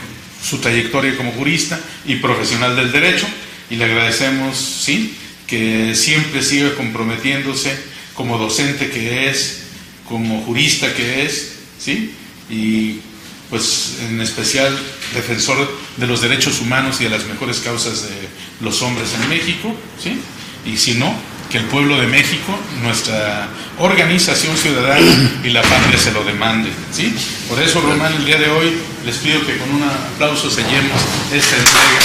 su trayectoria como jurista y profesional del derecho, y le agradecemos, sí, que siempre siga comprometiéndose como docente que es, como jurista que es, sí, y pues en especial defensor de los derechos humanos y de las mejores causas de los hombres en México, sí, y si no, que el pueblo de México, nuestra organización ciudadana y la patria se lo demande, ¿sí? Por eso, Román, el día de hoy les pido que con un aplauso sellemos esta entrega.